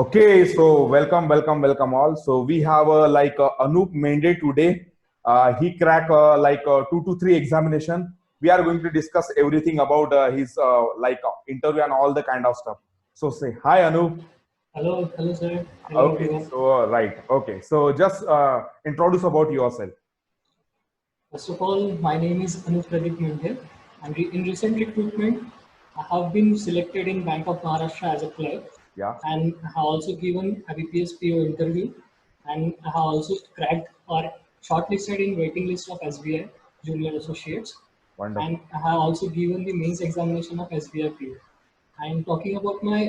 Okay, so welcome all. So we have Anup Mende today. He cracked 2 to 3 examination. We are going to discuss everything about his interview and all the kind of stuff. So say hi, Anup. Hello, sir. Hello, Okay, everyone. so right. Okay, so just introduce about yourself. First of all, my name is Anup Pradeep Mundhir. In recent recruitment, I have been selected in Bank of Maharashtra as a clerk, Yeah, and I have also given a BPS PO interview, and I have also cracked or shortlisted in waiting list of SBI Junior Associates, and wonderful. I have also given the mains examination of SBI PO. And talking about my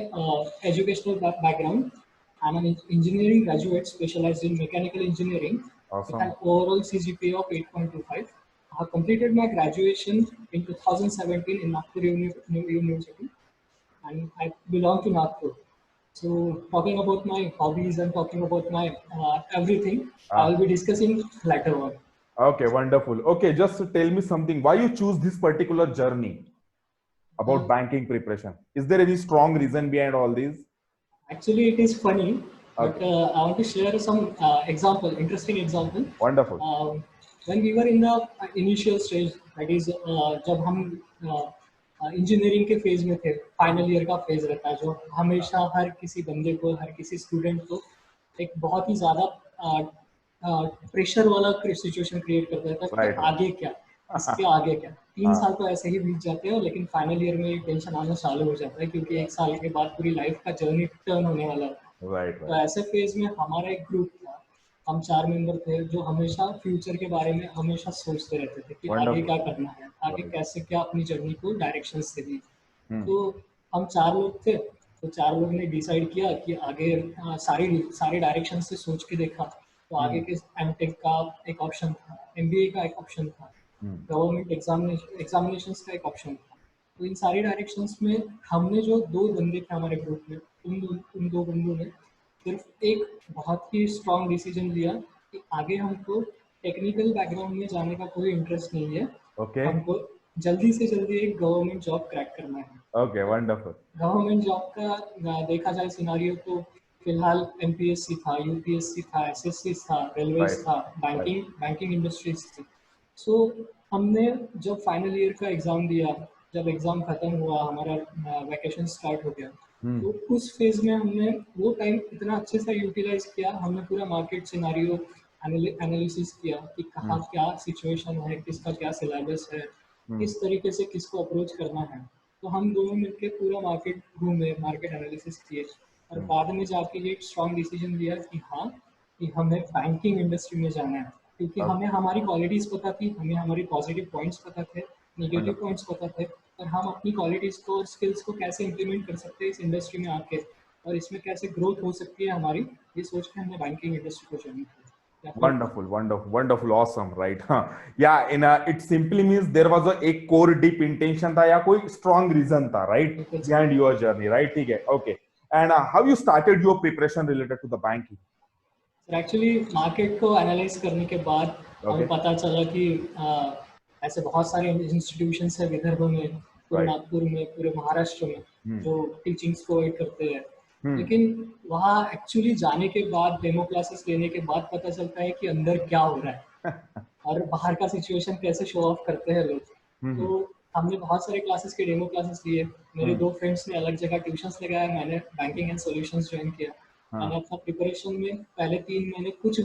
educational background, I'm an engineering graduate specialized in mechanical engineering with an Awesome. overall CGPA of 8.25. I have completed my graduation in 2017 in Nagpur University, and I belong to Nagpur. So, talking about my hobbies and talking about my everything, I'll Ah, be discussing later on. okay, wonderful. Okay, just tell me something. Why you choose this particular journey Uh, about banking preparation? Is there any strong reason behind all these? Actually, it is funny, but Okay, I want to share some interesting example. wonderful. When we were in the initial stage, that is, जब हम engineering के phase में थे, final year का phase रहता है, जो हमेशा हर किसी बंदे को, हर किसी स्टूडेंट को एक बहुत ही ज़्यादा प्रेशर वाला सिचुएशन क्रिएट कर देता है कि Right, right. आगे क्या, इसके आगे क्या। 3 साल तो ऐसे ही बीत जाते हैं, लेकिन फाइनल ईयर में टेंशन आना चालू हो जाता है, क्योंकि 1 साल के बाद पूरी लाइफ का जर्नी टर्न होने वाला है। Right, तो right. ऐसे फेज में हमारा एक ग्रुप था, हम 4 मेंबर थे जो हमेशा फ्यूचर के बारे में हमेशा सोचते रहते थे कि आगे Wonderful. क्या करना है, आगे Right. कैसे क्या अपनी जर्नी को डायरेक्शंस देनी है। Hmm. तो हम 4 लोग थे, तो 4 लोग ने डिसाइड किया कि आगे सारे डायरेक्शन से सोच के देखा, तो आगे Hmm. के एमटेक का एक ऑप्शन था, एमबीए का एक ऑप्शन था, Hmm. गवर्नमेंट एग्जामिनेशंस का एक ऑप्शन था। तो इन सारी डायरेक्शंस में हमने जो 2 बंदे थे हमारे ग्रुप में, उन दो बंदों ने सिर्फ एक बहुत ही स्ट्रांग डिसीजन लिया कि आगे हमको टेक्निकल बैकग्राउंड में जाने का कोई इंटरेस्ट नहीं है, Okay. हमको जल्दी से जल्दी एक गवर्नमेंट जॉब क्रैक करना है। Okay. Wonderful. गवर्नमेंट जॉब का देखा जाए सिनारियो, तो फिलहाल एमपीएससी था, यूपीएससी था, एसएससी था, रेलवेज Right. था, Right. बैंकिंग इंडस्ट्रीज थी। सो हमने जब फाइनल ईयर का एग्ज़ाम दिया, जब एग्ज़ाम ख़त्म हुआ, हमारा वैकेशन स्टार्ट हो गया, तो Hmm. उस फेज़ में हमने वो टाइम इतना अच्छे से यूटिलाइज़ किया। हमने पूरा मार्केट सिनारियो एनालिसिस किया कि Hmm. कहाँ क्या सिचुएशन है, किसका क्या सिलेबस है, Hmm. किस तरीके से किसको अप्रोच करना है। तो हम दोनों मिलके पूरा मार्केट घूमे, मार्केट एनालिसिस किए, और Hmm. बाद में जाके ये एक स्ट्रॉन्ग डिसीजन लिया कि हाँ, कि हमें बैंकिंग इंडस्ट्री में जाना है, क्योंकि Okay. हमें हमारी क्वालिटीज़ पता थी, हमें हमारी पॉजिटिव पॉइंट्स पता थे, नेगेटिव Wonderful. पॉइंट्स पता थे, और हम अपनी क्वालिटीज़ को और स्किल्स को कैसे इम्प्लीमेंट कर सकते हैं इस इंडस्ट्री में आके, और इसमें कैसे ग्रोथ हो सकती है हमारी, ये सोच के हमने बैंकिंग इंडस्ट्री को ज्वाइन किया। या फिर Wonderful. Wonderful. Wonderful. Awesome. Right. Huh. Yeah. It simply means there was a core deep intention था या कोई strong reason था, right, बिल्कुल सही। behind your journey, right? ठीक है. Okay. And how you started your preparation related to the banking? Sir actually market को analyse करने के बाद हमें Okay. पता चला कि ऐसे बहुत सारे इंस्टीट्यूशंस हैं विदर्भ में, पूरे Right. नागपुर में, पूरे महाराष्ट्र में, Hmm. जो टीचिंग्स प्रोवाइड करते हैं। Hmm. लेकिन वहाँ एक्चुअली जाने के बाद, डेमो क्लासेस लेने के बाद पता चलता है कि अंदर क्या हो रहा है और बाहर का सिचुएशन कैसे शो ऑफ करते हैं लोग। तो Hmm. हमने बहुत सारे क्लासेस के डेमो क्लासेस लिए। मेरे Hmm. 2 फ्रेंड्स ने अलग जगह ट्यूशंस लगाया, मैंने बैंकिंग एंड सॉल्यूशंस ज्वाइन किया। मैंने हाँ. अपना प्रिपरेशन में पहले 3 महीने कुछ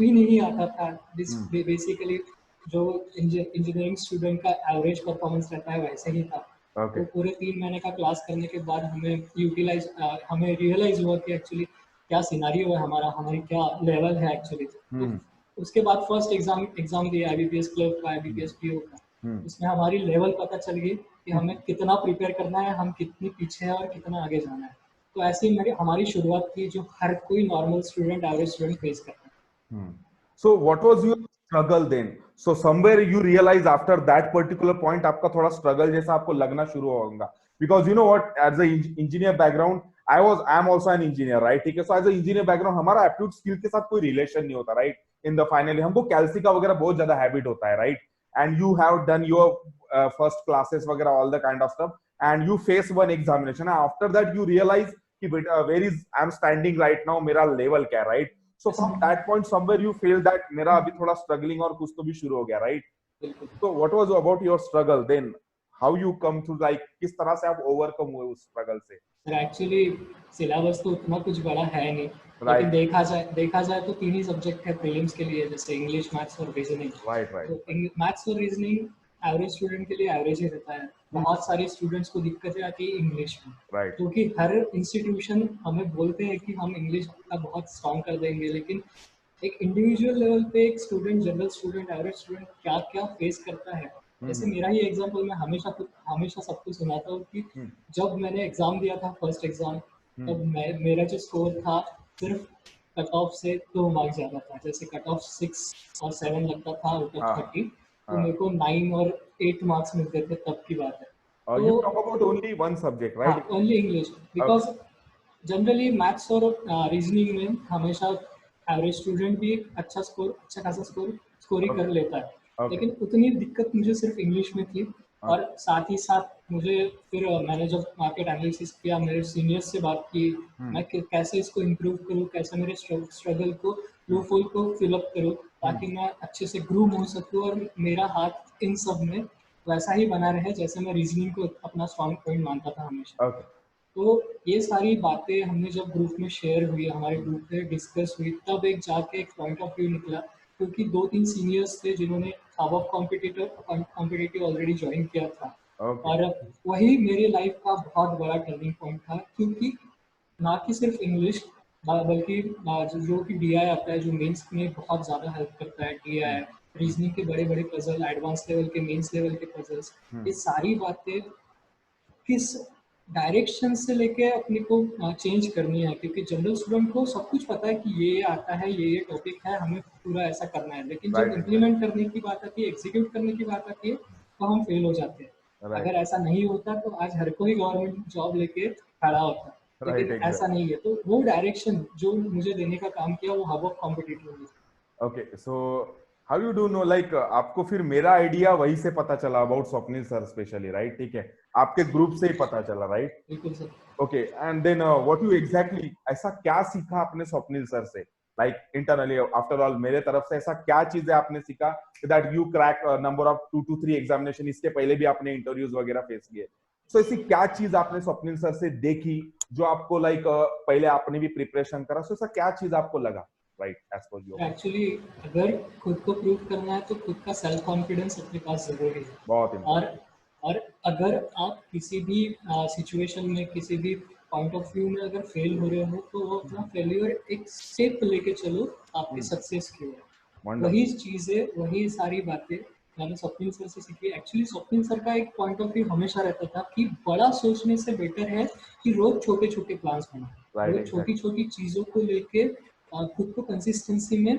भी नहीं आता था। Hmm. बेसिकली जो इंजीनियरिंग स्टूडेंट का एवरेज परफॉर्मेंस रहता है वैसे ही था। तो Okay. पूरे 3 महीने का क्लास करने के बाद हमें रियलाइज हुआ कि एक्चुअली क्या सिनारियो है हमारा, हमारी क्या लेवल है एक्चुअली। तो Hmm. उसके बाद फर्स्ट एग्जाम दिया आईबीपीएस क्लर्क का, Hmm. आईबीपीएस पीओ का। Hmm. उसमें हमारी लेवल पता चल गई कि हमें कितना प्रिपेयर करना है, हम कितनी पीछे हैं और कितना आगे जाना है। तो ऐसे ही हमारी शुरुआत थी, जो हर कोई normal student, average student face करता है। Hmm. So what was your struggle then? So somewhere you realize after that particular point आपका थोड़ा struggle जैसा आपको लगना शुरू होगा, because you know what, as a engineer background I am also an engineer, right? ठीक है. So as a engineer background हमारा aptitude skill के साथ कोई relation नहीं होता, right? In the finally हमको कैलसी का वगैरह बहुत ज्यादा habit होता है, right? And you have done your first classes वगैरह all the kind of stuff and you face one examination and after that you realize कि बेटा where is I am standing right now, मेरा level क्या है, right? So from that point somewhere you feel that मेरा अभी थोड़ा struggling और कुछ तो भी शुरू हो गया, राइट? तो what was about your struggle then, how you come to like, किस तरह से आप ओवरकम हुए उस स्ट्रगल से? सर एक्चुअली सिलेबस तो उतना कुछ बड़ा है नहीं, लेकिन राइट देखा जाए तो तीन ही सब्जेक्ट है प्रीलिम्स के लिए, जैसे इंग्लिश, मैथ्स और रीजनिंग। राइट राइट तो मैथ्स और रीजनिंग एवरेज स्टूडेंट के लिए एवरेज ही रहता है। बहुत सारे स्टूडेंट्स को दिक्कतें आती है इंग्लिश में, राइट क्योंकि हर इंस्टीट्यूशन हमें बोलते हैं कि हम इंग्लिश का बहुत स्ट्रॉन्ग कर देंगे, लेकिन एक इंडिविजुअल लेवल पे एक student, general student, average student क्या क्या फेस करता है। जैसे मेरा ही एग्जांपल, मैं हमेशा सबको सुनाता हूँ कि जब मैंने एग्जाम दिया था, फर्स्ट एग्जाम, तब मेरा जो स्कोर था सिर्फ कट ऑफ से 2 मार्क्स ज़्यादा था। जैसे कट ऑफ 6 और 7 लगता था आउट ऑफ 30, तो मेरे को 9 और 8 मार्क्स मिलते थे, तब की बात है। you तो talk about only one subject, हाँ, right? Only English, Okay. Because generally maths और रीजनिंग में हमेशा एवरेज स्टूडेंट भी अच्छा खासा स्कोर ही कर Okay. लेता है। Okay. लेकिन उतनी दिक्कत मुझे सिर्फ इंग्लिश में थी। और Okay. साथ ही साथ मुझे फिर मैंने जब मार्केट एनालिसिस किया, मेरे सीनियर्स से बात की, मैं कैसे इसको इम्प्रूव करूँ, कैसे मेरे स्ट्रगल को, लो फॉल को फिलअप करूँ, ताकि मैं अच्छे से ग्रूम हो सकूँ और मेरा हाथ इन सब में वैसा ही बना रहे जैसे मैं रीजनिंग को अपना स्ट्रॉन्ग पॉइंट मानता था हमेशा। Okay. तो ये सारी बातें हमने जब ग्रुप में शेयर हुई, हमारे ग्रुप में डिस्कस हुई, तब एक जाके एक पॉइंट ऑफ व्यू निकला। क्योंकि 2-3 सीनियर्स थे जिन्होंने अब कॉम्पिटिटिव ऑलरेडी ज्वाइन किया था। Okay. और वही मेरी लाइफ का बहुत बड़ा टर्निंग पॉइंट था, क्योंकि ना कि सिर्फ इंग्लिश, बल्कि जो कि डीआई आता है, जो मेंस में बहुत ज़्यादा हेल्प करता है। डीआई, रीजनिंग के बड़े बड़े पजल, एडवांस लेवल के, मेंस लेवल के पजल्स, ये सारी बातें किस डायरेक्शन से लेके अपने को चेंज करनी है। क्योंकि जनरल स्टूडेंट को सब कुछ पता है कि ये आता है, ये टॉपिक है, हमें पूरा ऐसा करना है, लेकिन जब Right. इम्प्लीमेंट करने की बात आती है, एग्जीक्यूट करने की बात आती है, तो हम फेल हो जाते हैं। Right. अगर ऐसा नहीं होता तो आज हर कोई गवर्नमेंट जॉब लेके खड़ा होता, Right. लेकिन ऐसा Exactly. नहीं है। तो वो डायरेक्शन जो मुझे देने का काम किया, वो hub of competitive. Okay, so how you do know, like आपको फिर मेरा आइडिया वहीं से पता चला about Swapnil sir specially, right? ठीक है, आपके ग्रुप से ही पता चला, राइट? बिल्कुल sir. Okay, and then what you exactly, ऐसा क्या सीखा आपने स्वप्निल सर से, लाइक इंटरनली? आफ्टर ऑल मेरे तरफ से ऐसा क्या चीजें आपने सीखा that you crack number of 2 to 3 examination? इसके पहले भी आपने इंटरव्यूज वगैरह फेस किए, सो ऐसी क्या चीज आपने स्वप्निल सर से देखी जो आपको लाइक पहले आपने भी प्रिपरेशन करा, सो ऐसा क्या चीज आपको लगा, right, as per you? Actually अगर खुद को प्रूव करना है तो खुद का सेल्फ कॉन्फिडेंस अपने पास जरूरी है। बहुत और इंपॉर्टेंट। और अगर आप किसी भी सिचुएशन में, किसी भी पॉइंट ऑफ व्यू में अगर फेल हो रहे हो, तो वो अपना फेल्यूर एक स्टेप लेके चलो आपके सक्सेस की ओर। वही वंडरफुल। चीजें, वही सारी बातें मैंने स्वप्निल सर से सीखी। एक्चुअली स्वप्निल सर का एक पॉइंट ऑफ व्यू हमेशा रहता था कि बड़ा सोचने से बेटर है कि रोज छोटे छोटे प्लान्स बनाओ, राइट, रोज छोटी एग्जैक्टली। छोटी चीजों को लेके खुद को कंसिस्टेंसी में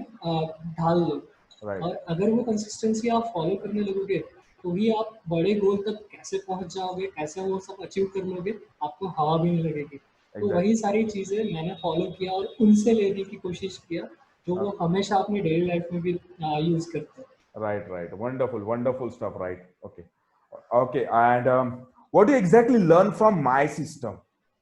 ढाल लो। राइट, और अगर वो कंसिस्टेंसी आप फॉलो करने लगोगे, तो ही आप बड़े गोल तक कैसे पहुंच जाओगे, कैसे वो सब अचीव कर लोगे, आपको हवा भी नहीं लगेगी। तो वही एग्जैक्टली। सारी चीजें मैंने फॉलो किया और उनसे लेने की कोशिश किया, जो वो हमेशा अपनी डेली लाइफ में भी यूज करते हैं। Right, right. Wonderful, wonderful stuff. Right. Okay. Okay. And what do you exactly learn from my system?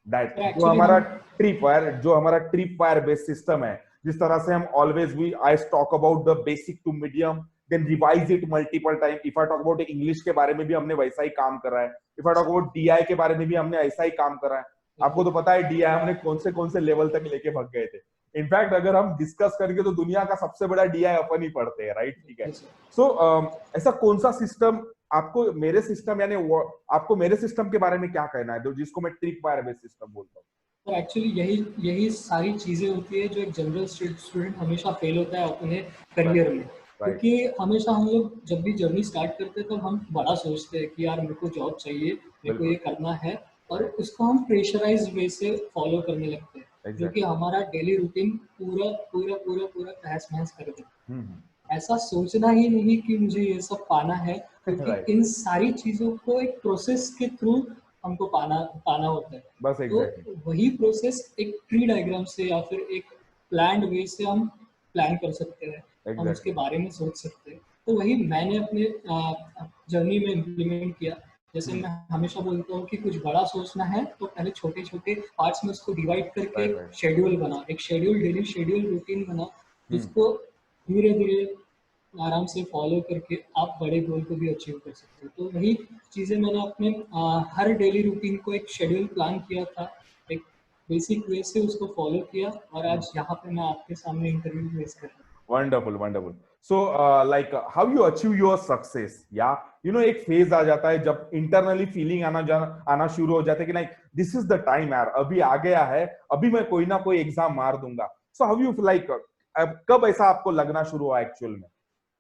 That तो जो एक्चुअली हमारा हम ट्रिप वायर, जो हमारा ट्रिप वायर बेस्ड सिस्टम है, जिस तरह से हम always we I talk about the basic to medium, then revise it multiple time. If I talk about English के बारे में भी हमने वैसा ही काम करा है। If I talk about DI के बारे में भी हमने ऐसा ही काम करा है। आपको तो पता है डीआई हमने कौन से लेवल तक लेके भाग गए थे। इनफैक्ट अगर हम डिस्कस करेंगे तो दुनिया का सबसे बड़ा डीआई अपन ही पढ़ते हैं, राइट? ठीक है। सो ऐसा कौन सा सिस्टम आपको मेरे सिस्टम, यानी आपको मेरे सिस्टम के बारे में क्या कहना है, जिसको मैं ट्रिप वायर बेस्ड सिस्टम बोलता हूँ? और एक्चुअली यही यही सारी चीज़ें होती है जो एक जनरल स्टूडेंट हमेशा फेल होता है अपने करियर में। राइट, क्योंकि हमेशा हम लोग जब भी जर्नी स्टार्ट करते हैं, तो हम बड़ा सोचते हैं कि यार मेरे को जॉब चाहिए, मेरे को ये बिल्कुल, करना है, और राइट, उसको हम प्रेशराइज वे से फॉलो करने लगते हैं, जो कि एग्जैक्टली। हमारा डेली रूटीन पूरा पूरा पूरा पूरा तहस नहस कर देता है। हम्म। ऐसा सोचना ही नहीं कि मुझे ये सब पाना है, क्योंकि राइट, इन सारी चीज़ों को एक प्रोसेस के थ्रू हमको पाना पाना होता है। बस तो एग्जैक्टली, वही प्रोसेस एक ट्री डायग्राम से या फिर एक प्लान्ड वे से हम प्लान कर सकते हैं, हम उसके एग्जैक्टली। बारे में सोच सकते हैं। तो वही मैंने अपने जर्नी में इम्प्लीमेंट किया। जैसे मैं हमेशा बोलता हूँ कि कुछ बड़ा सोचना है तो पहले छोटे छोटे पार्ट्स में उसको डिवाइड करके राइट, राइट। शेड्यूल बना, एक शेड्यूल, डेली शेड्यूल रूटीन बना, हम्म। जिसको धीरे धीरे आराम से फॉलो करके आप बड़े गोल को भी अचीव कर सकते हो। तो वही चीज़ें मैंने अपने हर डेली रूटीन को एक शेड्यूल प्लान किया था, एक बेसिक वे से उसको फॉलो किया, और आज यहाँ पे मैं आपके सामने इंटरव्यू फेस कर रहा हूँ। Wonderful, wonderful. So like how you achieve your success, या एक फेज आ जाता है जब इंटरनली फीलिंग आना शुरू हो जाता है कि नहीं, दिस इज द टाइम यार, अभी आ गया है, अभी मैं कोई ना कोई एग्जाम मार दूंगा। सो हाउ यू लाइक, कब ऐसा आपको लगना शुरू हुआ एक्चुअल में?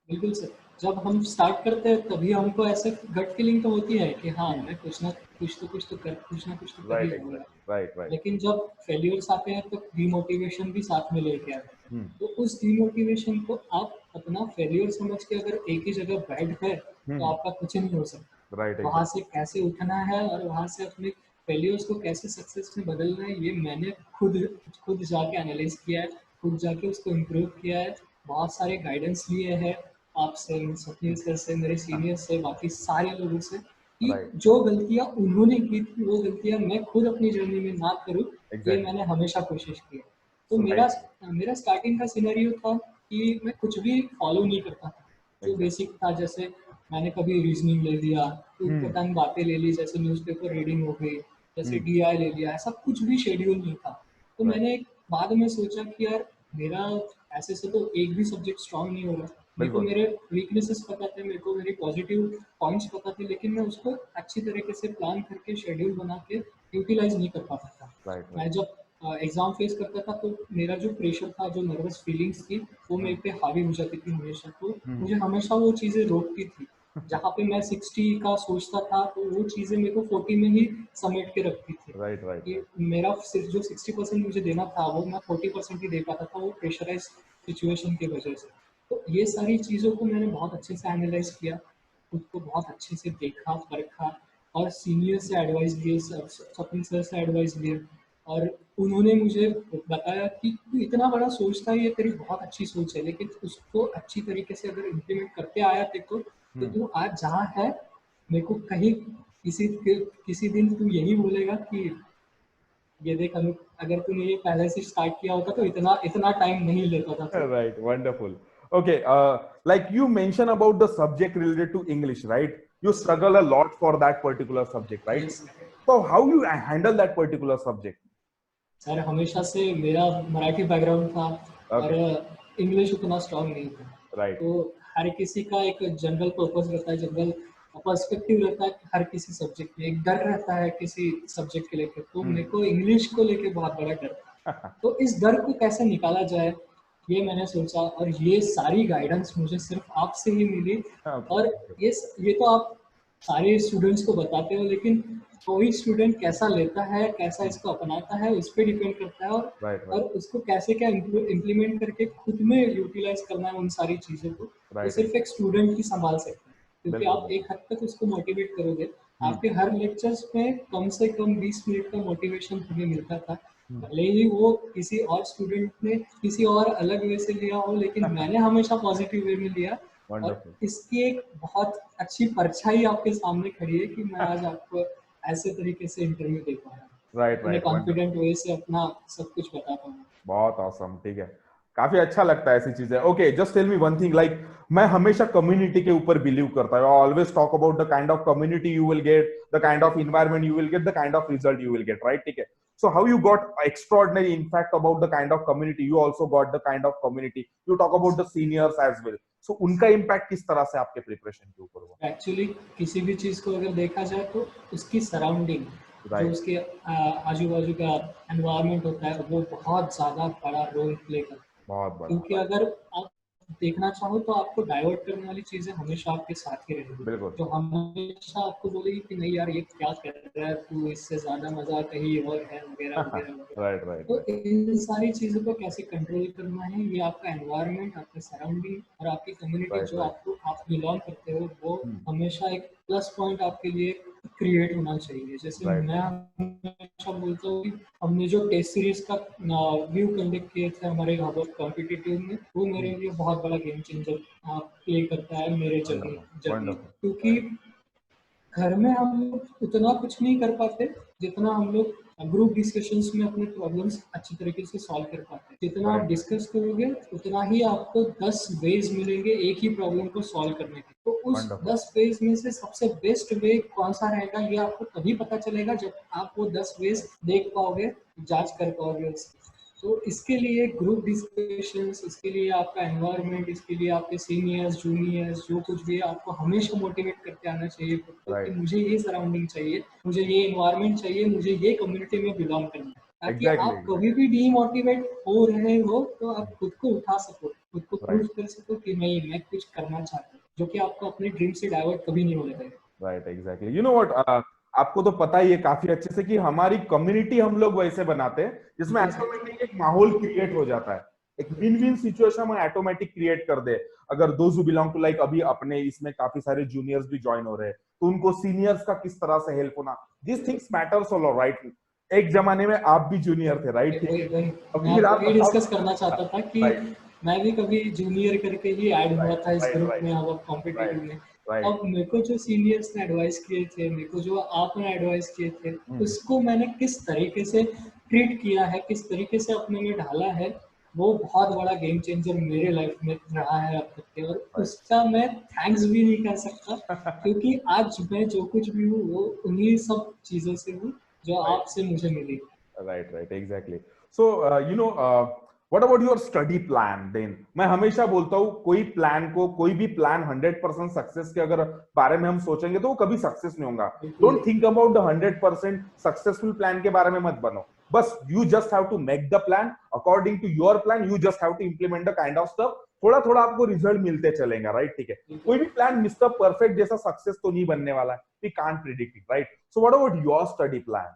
बिल्कुल सर, जब हम स्टार्ट करते हैं तभी हमको ऐसे गट फीलिंग तो होती है कि हाँ मैं कुछ ना कुछ तो कर ही राइट, लूंगा। Exactly, right, right. लेकिन जब फेलियर्स आते हैं तो डिमोटिवेशन भी साथ में लेके आते हैं। तो उस डिमोटिवेशन को आप अपना फेलियर समझ के अगर एक ही जगह बैठ गए तो आपका कुछ नहीं हो सकता। राइट, वहाँ एग्जैक्टली। से कैसे उठना है और वहाँ से अपने फेलियर्स को कैसे सक्सेस में बदलना है, ये मैंने खुद खुद जाके एनालाइज किया है, खुद जाके उसको इम्प्रूव किया है। बहुत सारे गाइडेंस लिए हैं आपसे, सपील सर से, मेरे सीनियर से, बाकी सारे लोगों से, कि राइट, जो गलतियाँ उन्होंने की थी वो गलतियाँ मैं खुद अपनी जर्नी में ना करूँ, ये एग्जैक्टली। मैंने हमेशा कोशिश की है। तो मेरा राइट, मेरा स्टार्टिंग का सिनेरियो था कि मैं कुछ भी फॉलो नहीं करता था, जो एग्जैक्टली। बेसिक था। जैसे मैंने कभी रीजनिंग ले लिया, टू बातें ले ली, जैसे न्यूज़पेपर रीडिंग हो गई, जैसे डीआई ले लिया, ऐसा कुछ भी शेड्यूल नहीं था। तो राइट, मैंने बाद में सोचा कि यार मेरा ऐसे से तो एक भी सब्जेक्ट स्ट्रांग नहीं होगा। मेरे को बिल्कुल। मेरे वीकनेसेस पता थे, मेरे को मेरे पॉजिटिव पॉइंट्स पता थे, लेकिन मैं उसको अच्छी तरीके से प्लान करके शेड्यूल बना के यूटिलाइज नहीं कर पाता था। Right, right. मैं जब एग्जाम फेस करता था तो मेरा जो प्रेशर था, जो नर्वस फीलिंग्स थी, वो मेरे पे हावी हो जाती थी हमेशा। तो मुझे हमेशा वो चीज़ें रोकती थी। जहाँ पे मैं 60 का सोचता था तो वो चीज़ें मेरे को 40 में ही समेट के रखती थी, राइट, राइट, कि राइट। मेरा सिर्फ जो 60% मुझे देना था वो मैं 40% ही दे पाता था, वो प्रेशराइज सिचुएशन की वजह से। तो ये सारी चीज़ों को मैंने बहुत अच्छे से एनालाइज किया, खुद को बहुत अच्छे से देखा, परखा, और सीनियर से एडवाइस लिए, स्वप्निल सर से एडवाइस लिए, और उन्होंने मुझे बताया कि तू इतना बड़ा सोचता है, ये तेरी बहुत अच्छी सोच है, लेकिन उसको अच्छी तरीके से अगर इम्प्लीमेंट करते आया देखो तो तू आज जहाँ है, मेरे को कहीं किसी दिन तू यही बोलेगा कि ये देख अनु, अगर तूने ये पहले से स्टार्ट किया होता तो इतना इतना टाइम नहीं लेता था तू। Right, wonderful. Okay, like you mentioned about the subject related to English, right? You struggle a lot for that particular subject, right? Yes. So how you handle that particular subject? Sir हमेशा से मेरा Marathi background था, और Okay, English उतना strong नहीं था। right. तो हर किसी का एक जनरल पर्पस रहता है, जनरल पर्सपेक्टिव रहता है हर किसी सब्जेक्ट में, एक डर रहता है किसी सब्जेक्ट के लेकर। तो मेरे को इंग्लिश को लेकर बहुत बड़ा डर था। तो इस डर को कैसे निकाला जाए, ये मैंने सोचा, और ये सारी गाइडेंस मुझे सिर्फ आपसे ही मिली। Okay, और ये तो आप सारे स्टूडेंट्स को बताते हो, लेकिन कोई स्टूडेंट कैसा लेता है, कैसा इसको अपनाता है, उस पर डिपेंड करता है, right, और right, उसको कैसे क्या इम्प्लीमेंट करके खुद में यूटिलाइज करना है उन सारी चीज़ों को, वो right, सिर्फ एक स्टूडेंट ही संभाल सकता है। क्योंकि बिल्कुल, आप बिल्कुल। एक हद तक उसको मोटिवेट करोगे। आपके हर लेक्चर्स में कम से कम 20 मिनट का मोटिवेशन हमें मिलता था, भले ही वो किसी और स्टूडेंट ने किसी और अलग वे से लिया हो, लेकिन मैंने हमेशा पॉजिटिव वे में लिया। और Wonderful. इसकी एक बहुत अच्छी परछाई आपके सामने खड़ी है कि मैं आज आपको ऐसे तरीके से इंटरव्यू दे पा रहा हूँ, Right, इतने right, wonderful. कॉन्फिडेंट वे से अपना सब कुछ बता पा रहा हूँ। बहुत awesome, ठीक है। काफी अच्छा लगता है ऐसी चीजें। Okay, just tell me one thing, like मैं हमेशा कम्युनिटी के ऊपर बिलीव करता हूँ। Always talk about the kind of community you will get, the kind of environment you will get, the kind of result you will get, right? ठीक है। So how you got extraordinary impact about the kind of community, you also got the kind of community, you talk about the seniors as well. So उनका impact किस तरह से आपके preparation के ऊपर हुआ? एक्चुअली किसी भी चीज़ को अगर देखा जाए तो उसकी सराउंडिंग, जो राइट, उसके आजू बाजू का एनवायरनमेंट होता है, वो बहुत ज़्यादा बड़ा रोल प्ले करता है। बहुत बड़ा, क्योंकि राइट, अगर आप देखना चाहो तो आपको डाइवर्ट करने वाली चीज़ें हमेशा आपके साथ ही रहेगी, बिल्कुल। जो हमेशा आपको बोलेगी कि नहीं यार ये क्या कर रहा है तू, इससे ज़्यादा मज़ा कहीं और है, वगैरह वगैरह वगैरह। राइट, राइट, तो राइट। इन सारी चीज़ों को कैसे कंट्रोल करना है, ये आपका एनवायरनमेंट, आपका सराउंडिंग और आपकी कम्युनिटी राइट, जो राइट। आपको आप बिलोंग करते हो, वो हमेशा एक प्लस पॉइंट आपके लिए क्रिएट होना चाहिए। जैसे राइट, मैं हमेशा बोलता हूँ कि हमने जो टेस्ट सीरीज का व्यू कंडक्ट किए थे हमारे यहाँ पर कॉम्पिटिटिव में, वो मेरे लिए बहुत बड़ा गेम चेंजर प्ले करता है मेरे जर्नी वंडरफुल, जर्नी वंडरफुल, क्योंकि राइट, घर में हम लोग उतना कुछ नहीं कर पाते जितना हम लोग ग्रुप डिस्कशंस में अपने प्रॉब्लम्स अच्छी तरीके से सॉल्व कर पाते हैं। जितना आप राइट डिस्कस करोगे उतना ही आपको 10 वेज मिलेंगे एक ही प्रॉब्लम को सॉल्व करने के। तो उस वंडरफुल 10 वेज में से सबसे बेस्ट वे कौन सा रहेगा ये आपको तभी पता चलेगा जब आप वो 10 वेज देख पाओगे, जांच कर पाओगे उसकी। तो इसके लिए ग्रुप डिस्कशंस, इसके लिए आपका एनवायरनमेंट, इसके लिए आपके सीनियर्स जूनियर्स जो कुछ भी है, आपको हमेशा मोटिवेट करते आना चाहिए खुद को कि राइट मुझे ये सराउंडिंग चाहिए, मुझे ये एनवायरनमेंट चाहिए, मुझे ये कम्युनिटी में बिलोंग करना है, ताकि एग्जैक्टली आप कभी भी डीमोटिवेट हो रहे हो तो आप खुद को उठा सको, खुद को प्रूव राइट कर सको कि नहीं मैं कुछ करना चाहता हूँ, जो कि आपको अपने ड्रीम से डाइवर्ट कभी नहीं होने देगा। Right exactly you know what आपको तो पता ही है काफी अच्छे से कि हमारी कम्युनिटी हम लोग वैसे बनाते हैं जिसमें बिल्कुल सर। ऑटोमेटिक एक माहौल क्रिएट हो जाता है, एक विन विन सिचुएशन में ऑटोमेटिक क्रिएट कर दे। अगर those who belong to like अभी अपने इसमें काफी सारे जूनियर्स भी ज्वाइन हो रहे हैं तो उनको सीनियर्स का किस तरह से हेल्प होना, this things matters a lot right. एक जमाने में आप भी जूनियर थे राइट, ठीक वही है। वही अब मैं फिर आपको आप ये बताओ। डिस्कस करना चाहता था कि राइट मैं भी कभी जूनियर करके ही ऐड हुआ राइट था इस राइट ग्रुप राइट में अब कॉम्पिटिटिव राइट में। राइट अब मेरे को जो सीनियर्स ने एडवाइस किए थे, मेरे को जो आपने एडवाइस किए थे, उसको मैंने किस तरीके से ट्रीट किया है, किस तरीके से अपने में ढाला है, वो बहुत बड़ा गेम चेंजर मेरे लाइफ में रहा है अब तक के। और उसका मैं थैंक्स भी नहीं कर सकता क्योंकि आज मैं जो कुछ भी हूँ वो उन्हीं सब चीज़ों से हूँ जो राइट आपसे मुझे मिली। right exactly so you know what about your study plan then। मैं हमेशा बोलता हूँ कोई भी प्लान 100% सक्सेस के अगर बारे में हम सोचेंगे तो वो कभी सक्सेस नहीं होगा। बिल्कुल don't think about the 100% successful plan के बारे में मत बनो, बस you just have to make the plan according to your plan, you just have to implement the kind of stuff, थोड़ा थोड़ा आपको रिजल्ट मिलते चलेगा राइट, ठीक है। कोई भी प्लान मिस्टर परफेक्ट जैसा सक्सेस तो नहीं बनने वाला है, we can't predict it right. So what about your study plan.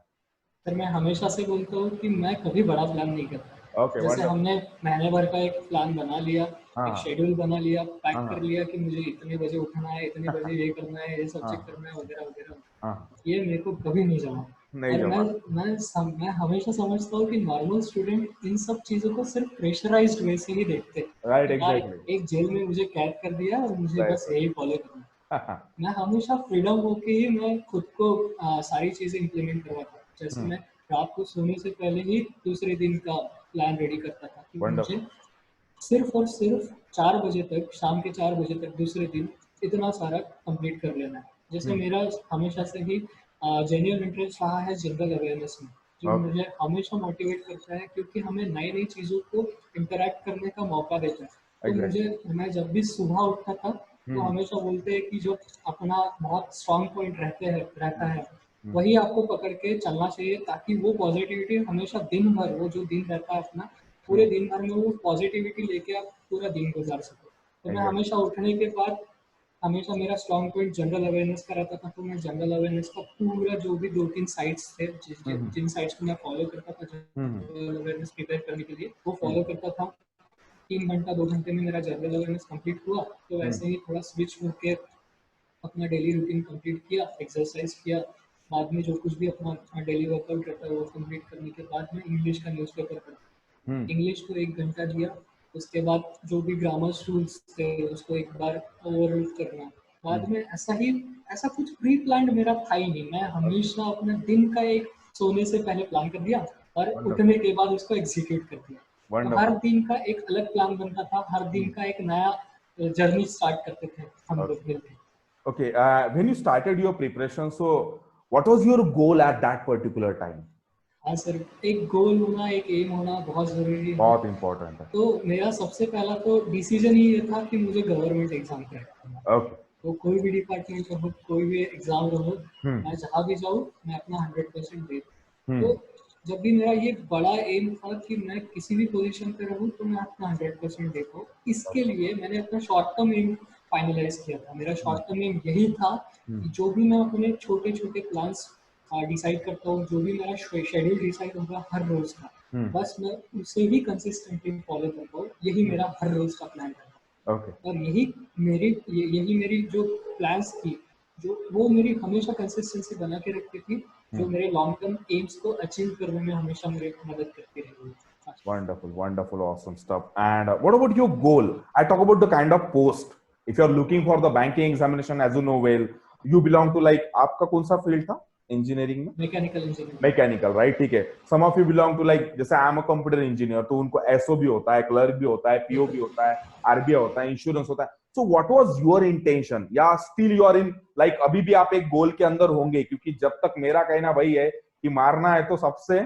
Sir मैं हमेशा से बोलता हूँ कि मैं कभी बड़ा प्लान नहीं करता। ओके जैसे वंडरफुल। हमने महीने भर का एक प्लान बना लिया, एक हाँ शेड्यूल बना लिया, पैक कर हाँ लिया कि मुझे इतने बजे उठना है, इतने बजे ये करना है, ये सब्जेक्ट हाँ करना है, वगैरह वगैरह। हाँ ये मेरे को कभी नहीं जमा। नहीं और जमा। मैं हमेशा समझता हूँ कि नॉर्मल स्टूडेंट इन सब चीज़ों को सिर्फ प्रेशराइज्ड वे से ही देखते हैं राइट कि यार एग्जैक्टली एक जेल में मुझे कैद कर दिया और मुझे राइट बस यही फॉलो करना है। राइट मैं हमेशा फ्रीडम होके ही मैं खुद को सारी चीज़ें इम्प्लीमेंट करवाता था। जैसे मैं रात को सोने से पहले ही दूसरे दिन का प्लान रेडी करता था कि मुझे वंडरफुल। सिर्फ और सिर्फ 4 बजे तक, शाम के 4 बजे तक दूसरे दिन इतना सारा कंप्लीट कर लेना है। जैसे मेरा हमेशा से ही जेन्युइन इंटरेस्ट रहा है जनरल अवेयरनेस में, जो ओके मुझे हमेशा मोटिवेट करता है क्योंकि हमें नई नई चीज़ों को इंटरेक्ट करने का मौका देता है। तो एग्जैक्टली। मैं जब भी सुबह उठता था तो हमेशा बोलते हैं कि जो अपना बहुत स्ट्रांग पॉइंट रहता है वही आपको पकड़ के चलना चाहिए, ताकि वो पॉजिटिविटी हमेशा दिन भर, वो जो दिन रहता है अपना, पूरे दिन भर में वो पॉजिटिविटी लेके आप पूरा दिन गुजार सको। तो मैं एग्जैक्टली। हमेशा उठने के बाद हमेशा मेरा स्ट्रॉन्ग पॉइंट जनरल अवेयरनेस का रहता था, तो मैं जनरल अवेयरनेस का पूरा जो भी 2-3 साइट्स थे जिन साइट्स को मैं फॉलो करता था जनरल अवेयरनेस प्रिपेयर करने के लिए, वो फॉलो करता था। 3 घंटा 2 घंटे में मेरा जनरल अवेयरनेस कंप्लीट हुआ, तो वैसे ही थोड़ा स्विच होके अपना डेली रूटीन कंप्लीट किया, एक्सरसाइज किया, बाद में जो कुछ भी अपना डेली वर्कआउट रहता है वो कंप्लीट करने के बाद में इंग्लिश का न्यूज़पेपर पढ़ा। इंग्लिश को 1 घंटा दिया, उसके बाद जो भी ग्रामर रूल्स थे उसको एक बार ओवरऑल करना। बाद में ऐसा कुछ प्री प्लान्ड मेरा था ही नहीं। मैं हमेशा अपने दिन का एक सोने से पहले प्लान कर दिया और वंडरफुल उठने के बाद उसको एग्जीक्यूट कर दिया। तो हर वंडरफुल। दिन का एक अलग प्लान बनता था, हर दिन का एक नया जर्नी स्टार्ट करते थे हम लोग मिलकर। Okay, when you started your preparation, so what was your goal at that particular time? हाँ सर, एक गोल होना, एक एम होना बहुत ज़रूरी है। बहुत इम्पोर्टेंट है। तो मेरा सबसे पहला तो डिसीजन ही ये था कि मुझे गवर्नमेंट एग्जाम क्रैक करना है। ओके। तो कोई भी डिपार्टमेंट रहो, कोई भी एग्जाम रहो, मैं जहाँ भी जाऊँ मैं अपना 100% दे दूँ। तो जब भी मेरा ये बड़ा एम था कि मैं किसी भी पोजीशन पे रहूँ तो मैं अपना 100% दे पाऊँ, इसके लिए मैंने अपना शॉर्ट टर्म एम फाइनलाइज किया था। मेरा शॉर्ट टर्म एम यही था कि जो भी मैं अपने छोटे छोटे प्लान्स डिसाइड करता हूँ, जो भी मेरा शेड्यूल डिसाइड होगा हर रोज का, बस मैं उसे ही कंसिस्टेंटली फॉलो करता हूँ। यही मेरा हर रोज का प्लान रहता ओके है और यही मेरी जो प्लान्स थी, जो वो मेरी हमेशा कंसिस्टेंसी बना के रखती थी, जो मेरे लॉन्ग टर्म एम्स को अचीव करने में हमेशा मेरी मदद करती रही। wonderful wonderful awesome stuff। and what about your goal? I talk about the kind of post, if you're looking for the banking examination, as you know well, you belong to like, आपका कौन सा field था engineering में? Mechanical engineering. Mechanical, right, ठीक है। Some of you belong to like, जैसे I am a computer engineer, तो उनको एसओ भी होता है, क्लर्क भी होता है, पीओ भी होता है, आरबीआई होता है, इंश्योरेंस होता है। So what was your intention, या still you are in like अभी भी आप एक गोल के अंदर होंगे? क्योंकि जब तक मेरा कहना वही है कि मारना है तो सबसे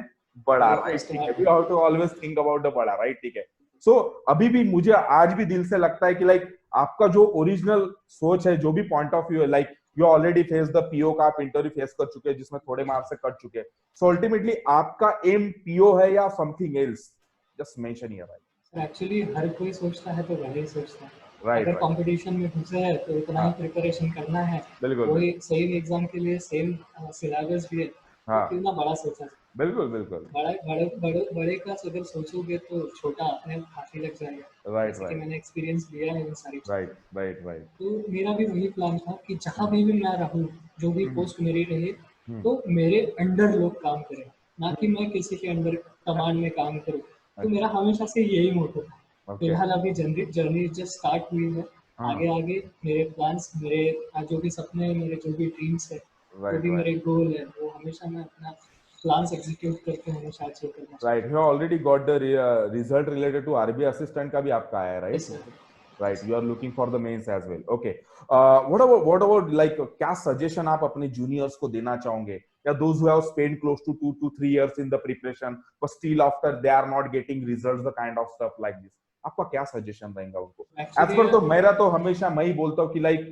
बड़ा, राइट, ठीक है, we have to always think about the बड़ा, राइट, ठीक है। सो अभी भी मुझे आज भी दिल से लगता है कि लाइक आपका जो ओरिजिनल सोच है, जो भी पॉइंट ऑफ व्यू है, like you already face the PO का, आप इंटरव्यू फेस कर चुके हैं जिसमें थोड़े मार्क्स से कट चुके हैं। सो अल्टीमेटली आपका एम पीओ है या something else? Just mention here, right. Actually हर कोई सोचता है तो वही सोचता है। राइट, अगर कंपटीशन में घुसे है तो इतना ही प्रिपरेशन करना है, बिल्कुल वही सेम एग्जाम के लिए सेम सिलेबस भी है, तो हाँ, कितना बड़ा सोचा है। बिल्कुल बिल्कुल, बड़े बड़े बड़े बड़े का अगर सोचोगे तो छोटा अपने हाथ ही लग जाएगा, राइट जैसे कि राइट मैंने एक्सपीरियंस लिया है इन सारी चीज़ों। Right right right. तो मेरा भी वही प्लान था कि जहाँ भी मैं रहूँ, जो भी पोस्ट मेरी रहे, हम्म, तो मेरे अंडर लोग काम करें, ना कि हम्म, मैं किसी के अंडर कमांड में काम करूँ। तो अच्छा, मेरा हमेशा से यही मोटो था। ओके, फिलहाल अभी जर्नी जस्ट स्टार्ट हुई है। हाँ, आगे आगे मेरे प्लान्स, मेरे जो भी सपने हैं, मेरे जो भी ड्रीम्स है, जो राइट भी राइट मेरे गोल है, वो हमेशा मैं अपना प्लान्स एग्जीक्यूट करके हमेशा अचीव करना right. You already got the result related to RB assistant का भी आपका आया है, राइट? चाहता हूँ। Right, you are looking for the mains as well, okay. What about like, क्या सजेशन आप अपने जूनियर्स को देना चाहोगे, या those who have spend close to 2 to 3 years in the preparation but still after they are not getting results, the kind of stuff like this, आपका क्या suggestion रहेगा उनको? एज एक्चुअली पर तो मेरा तो हमेशा मैं ही बोलता हूँ कि like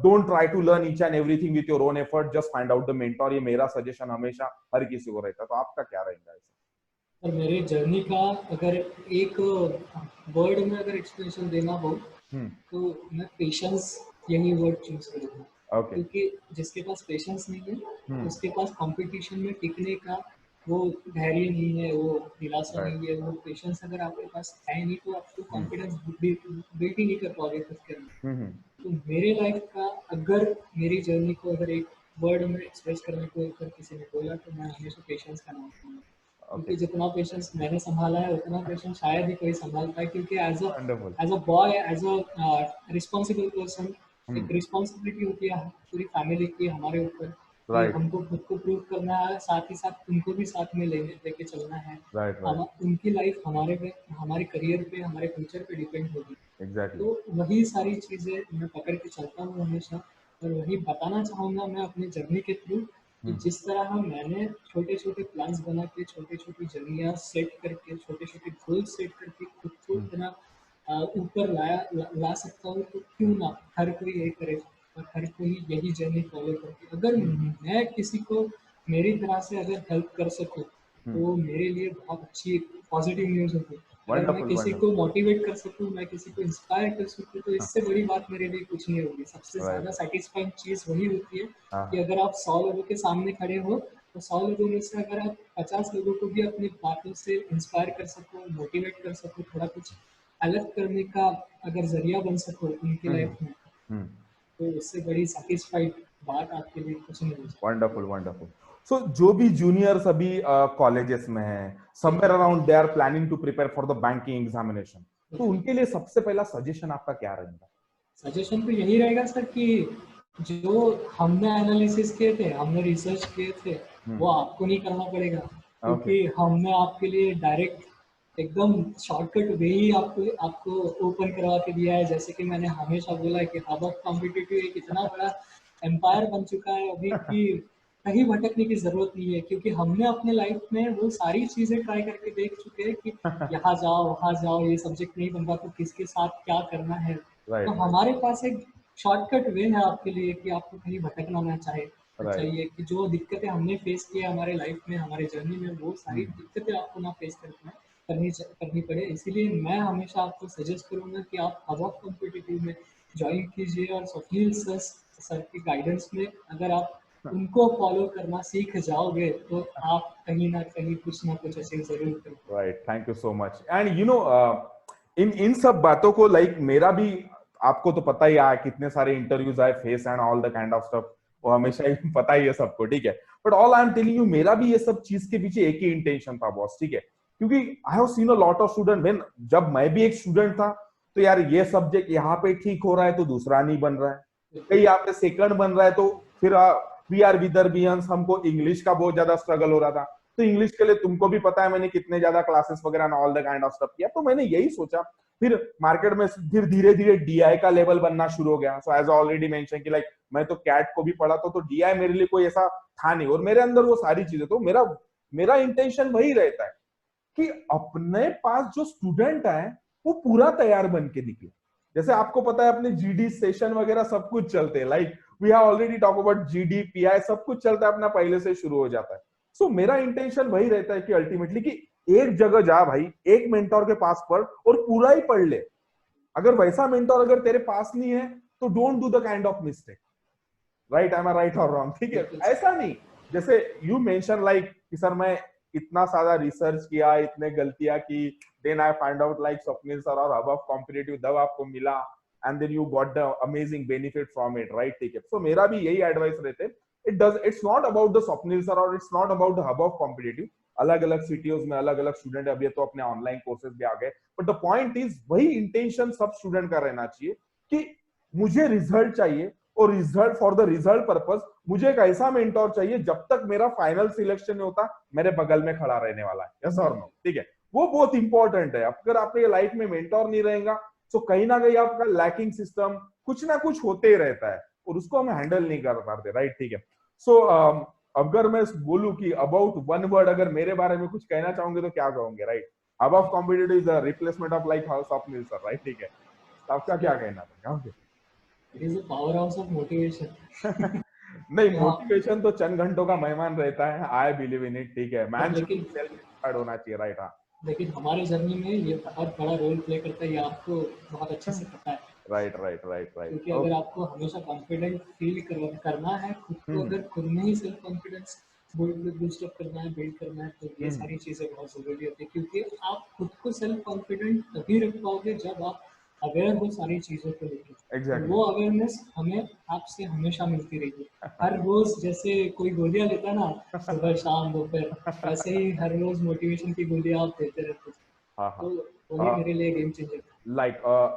don't try to learn each and everything with your own effort, just find out the mentor. ये मेरा सजेशन हमेशा हर किसी को रहता है, तो आपका क्या रहेगा? और मेरे जर्नी का अगर एक वर्ड में अगर एक्सप्लेनेशन देना हो, हम्म, तो मैं पेशेंस यही वर्ड चूज करूँगा। ओके, क्योंकि जिसके पास पेशेंस नहीं है, हम्म, उसके पास कंपटीशन में टिकने का वो धैर्य नहीं है, वो दिलासा राइट, नहीं है, वो पेशेंस अगर आपके पास है नहीं, तो आपको हम्म, कॉन्फिडेंस बिल्ड ही नहीं कर पाओगे खुद के अंदर। हम्म, तो मेरे लाइफ का अगर मेरी जर्नी को अगर एक वर्ड में एक्सप्रेस करने को अगर किसी ने बोला, तो मैं हमेशा पेशेंस का नाम लूँगा। ओके, क्योंकि जितना पेशेंस मैंने संभाला है, उतना पेशेंस शायद ही कोई संभाल पाए। क्योंकि wonderful, as a boy, as a responsible person, hmm, एक रिस्पॉन्सिबिलिटी होती है पूरी फैमिली की हमारे ऊपर, कि राइट हमको खुद को प्रूव करना है, साथ ही साथ उनको भी साथ में लेके चलना है। राइट हम राइट, उनकी लाइफ हमारे पे, हमारे करियर पे, हमारे फ्यूचर पे डिपेंड होगी। एग्जैक्टली, तो वही सारी चीज़ें मैं पकड़ के चलता हूँ हमेशा। और वही बताना चाहूँगा मैं अपनी जर्नी के थ्रू, कि हम्म, जिस तरह मैंने छोटे छोटे प्लान्स बना के, छोटी छोटी जर्नियाँ सेट करके, छोटे छोटे गोल सेट करके खुद को हम्म, इतना ऊपर ला सकता हूँ, तो क्यों ना हर कोई यही करे और हर कोई यही जर्नी फॉलो करके, अगर हम्म, मैं किसी को मेरी तरह से अगर हेल्प कर सकूँ, हम्म, तो मेरे लिए बहुत अच्छी पॉजिटिव न्यूज़ होगी। अगर मैं वंडरफुल किसी वंडरफुल, को मोटिवेट कर सकूँ, मैं किसी को इंस्पायर कर सकूँ, तो इससे बड़ी बात मेरे लिए कुछ नहीं होगी। सबसे राइट, ज़्यादा सेटिस्फाइंग चीज़ वही होती है हाँ कि हाँ, अगर आप 100 लोगों के सामने खड़े हो, तो 100 लोगों में से अगर आप 50 लोगों को भी अपनी बातों से इंस्पायर कर सको, मोटिवेट कर सको, थोड़ा कुछ अलग करने का अगर ज़रिया बन सको उनकी हम्म, लाइफ में, हम्म, तो उससे बड़ी सेटिस्फाइड बात आपके लिए कुछ नहीं हो सकती। Wonderful wonderful. सो जो भी जूनियर्स अभी कॉलेजेस में हैं, जी, somewhere around they are planning to prepare for the banking examination, तो ओके। उनके लिए सबसे पहला सजेशन आपका क्या रहेगा? सजेशन तो यही रहेगा सर, कि जो हमने एनालिसिस किए थे, हमने रिसर्च किए थे, वो हम्म, आपको नहीं करना पड़ेगा। ओके, क्योंकि हमने आपके लिए डायरेक्ट एकदम शॉर्टकट वे ही आपको आपको ओपन करवा के दिया है। जैसे कि मैंने हमेशा बोला कि हब ऑफ कॉम्पिटिटिव एक इतना बड़ा एम्पायर बन चुका है अभी, कि कहीं भटकने की ज़रूरत नहीं है। क्योंकि हमने अपने लाइफ में वो सारी चीज़ें ट्राई करके देख चुके हैं, कि यहाँ जाओ, वहाँ जाओ, ये सब्जेक्ट नहीं बन रहा तो किसके साथ क्या करना है। तो राइट राइट हमारे पास एक शॉर्टकट वे है आपके लिए, कि आपको कहीं भटकना ना राइट, चाहिए, कि जो दिक्कतें हमने फेस किया हमारे लाइफ में, हमारे जर्नी में, वो सारी हम्म, दिक्कतें आपको ना फेस करनी पड़े। इसीलिए मैं हमेशा आपको सजेस्ट करूंगा कि आप हब ऑफ कॉम्पिटिटिव में ज्वाइन कीजिए, और स्वप्निल सर की गाइडेंस में अगर आप उनको फॉलो करना सीख जाओगे, तो आप कहीं ना कुछ अचीव जरूर करोगे। Right, thank you so much. And you know, इन इन सब बातों को लाइक मेरा भी, आपको तो पता ही है कितने सारे इंटरव्यूज आए, face and all the kind of stuff, वो हमेशा ही पता ही है सबको, ठीक है। But all I am telling you, मेरा भी ये सब चीज के पीछे एक ही इंटेंशन था बॉस, ठीक है। क्योंकि I have seen a lot of student, when जब मैं भी एक स्टूडेंट था, तो यार ये सब्जेक्ट यहाँ पे ठीक हो रहा है तो दूसरा नहीं बन रहा है, कहीं यहाँ पे सेकंड बन रहा है तो फिर वी आर विदर्भियंस, हमको इंग्लिश का बहुत ज्यादा स्ट्रगल हो रहा था। तो इंग्लिश के लिए तुमको भी पता है मैंने कितने ज्यादा क्लासेस वगैरह all the kind of stuff किया। तो मैंने यही सोचा, फिर मार्केट में फिर धीरे धीरे डीआई का लेवल बनना शुरू हो गया। सो एज ऑलरेडी मेंशन कि लाइक मैं तो कैट को भी पढ़ा तो डीआई मेरे लिए कोई ऐसा था नहीं, और मेरे अंदर वो सारी चीजें। तो मेरा मेरा इंटेंशन वही रहता है कि अपने पास जो स्टूडेंट है वो पूरा तैयार बन के निकले। जैसे आपको पता है अपने जीडी सेशन वगैरह सब कुछ चलते हैं, like we have already talk about GD PI, सब कुछ चलता है अपना पहले से शुरू हो जाता है। सो मेरा इंटेंशन वही रहता है कि अल्टीमेटली कि एक जगह जा भाई, एक मेंटोर के पास पढ़ और पूरा ही पढ़ ले। अगर वैसा मेंटोर अगर तेरे पास नहीं है तो don't do the kind of mistake, right? Am I right और रॉन्ग? ठीक है, ऐसा नहीं जैसे यू मेंशन लाइक कि सर मैं इतना सारा रिसर्च किया, इतने गलतियां की, then I find out like Swapnil sir और हब ऑफ कॉम्पिटिटिव तब आपको मिला, and then you got the amazing benefit from it, right? ठीक है, सो मेरा भी यही एडवाइस रहते, it's not about the Swapnil sir और it's not about the hub of competitive. अलग अलग सिटीज में अलग अलग स्टूडेंट, अभी तो अपने ऑनलाइन कोर्सेज भी आ गए, बट द पॉइंट इज वही इंटेंशन सब स्टूडेंट का रहना चाहिए कि मुझे रिजल्ट चाहिए, और result for the result purpose मुझे एक ऐसा मेंटोर चाहिए जब तक मेरा फाइनल सिलेक्शन नहीं होता मेरे बगल में खड़ा रहने वाला है। यस और नो? ठीक है, वो बहुत इंपॉर्टेंट है। अगर आपके लाइफ में मेंटोर नहीं रहेगा तो कहीं ना कहीं आपका लैकिंग सिस्टम कुछ ना कुछ होते ही रहता है, और उसको हम हैंडल नहीं कर पाते, राइट? ठीक है, सो अगर मैं बोलूं कि अबाउट वन वर्ड अगर मेरे बारे में कुछ कहना चाहूंगे तो क्या कहूंगे, right? Hub of competitive is the replacement of like house of mill sir, right? ठीक है, आपका क्या कहना था? It is the powerhouse of motivation. नहीं, मोटिवेशन तो चंद घंटों का मेहमान रहता है, आई बिलीव इन इट। ठीक है, मैन शुड लेकिन सेल्फ इंस्पायर्ड होना चाहिए, राइट? हाँ, लेकिन हमारे जर्नी में ये बहुत बड़ा रोल प्ले करता है, ये आपको बहुत अच्छे से पता है। Right right right right. क्योंकि अगर आपको हमेशा कॉन्फिडेंट फील करना है खुद को, अगर खुद में ही सेल्फ कॉन्फिडेंस बूस्ट अप करना है, बिल्ड करना है, तो ये सारी चीज़ें बहुत ज़रूरी होती है। क्योंकि आप खुद को सेल्फ कॉन्फिडेंट तभी रख पाओगे जब आप अवेयर हो सारी चीज़ों को लेकर। Exactly. वो अवेयरनेस हमें आपसे हमेशा मिलती रहेगी। हर रोज जैसे कोई गोलियां लेता है ना, सुबह शाम दोपहर, वैसे ही हर रोज मोटिवेशन की गोलियां आप देते रहते हैं। तो वही मेरे लिए गेम चेंजर था। लाइक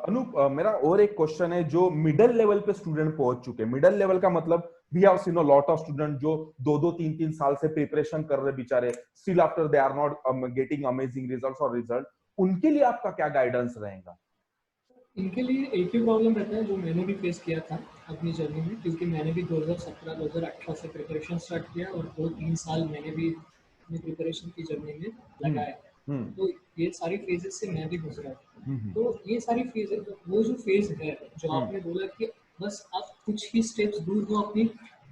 अनूप, मेरा और एक क्वेश्चन है, जो मिडिल लेवल पे स्टूडेंट पहुंच चुके हैं, मिडिल लेवल का मतलब we have seen a lot of student जो 2-3 साल से प्रिपरेशन कर रहे बेचारे, still after they are not getting amazing results और रिजल्ट, उनके लिए आपका क्या गाइडेंस रहेगा? इनके लिए एक ही प्रॉब्लम रहता है जो मैंने भी फेस किया था अपनी जर्नी में, क्योंकि मैंने भी 2017-2018 से प्रिपरेशन स्टार्ट किया और 2-3 साल मैंने भी अपनी प्रिपरेशन की जर्नी में लगाया। तो ये सारी फेजेस से मैं भी गुजरा। तो ये सारी फेजेस, वो जो फेज है जो आपने बोला कि बस आप कुछ ही स्टेप्स दूर हो अपनी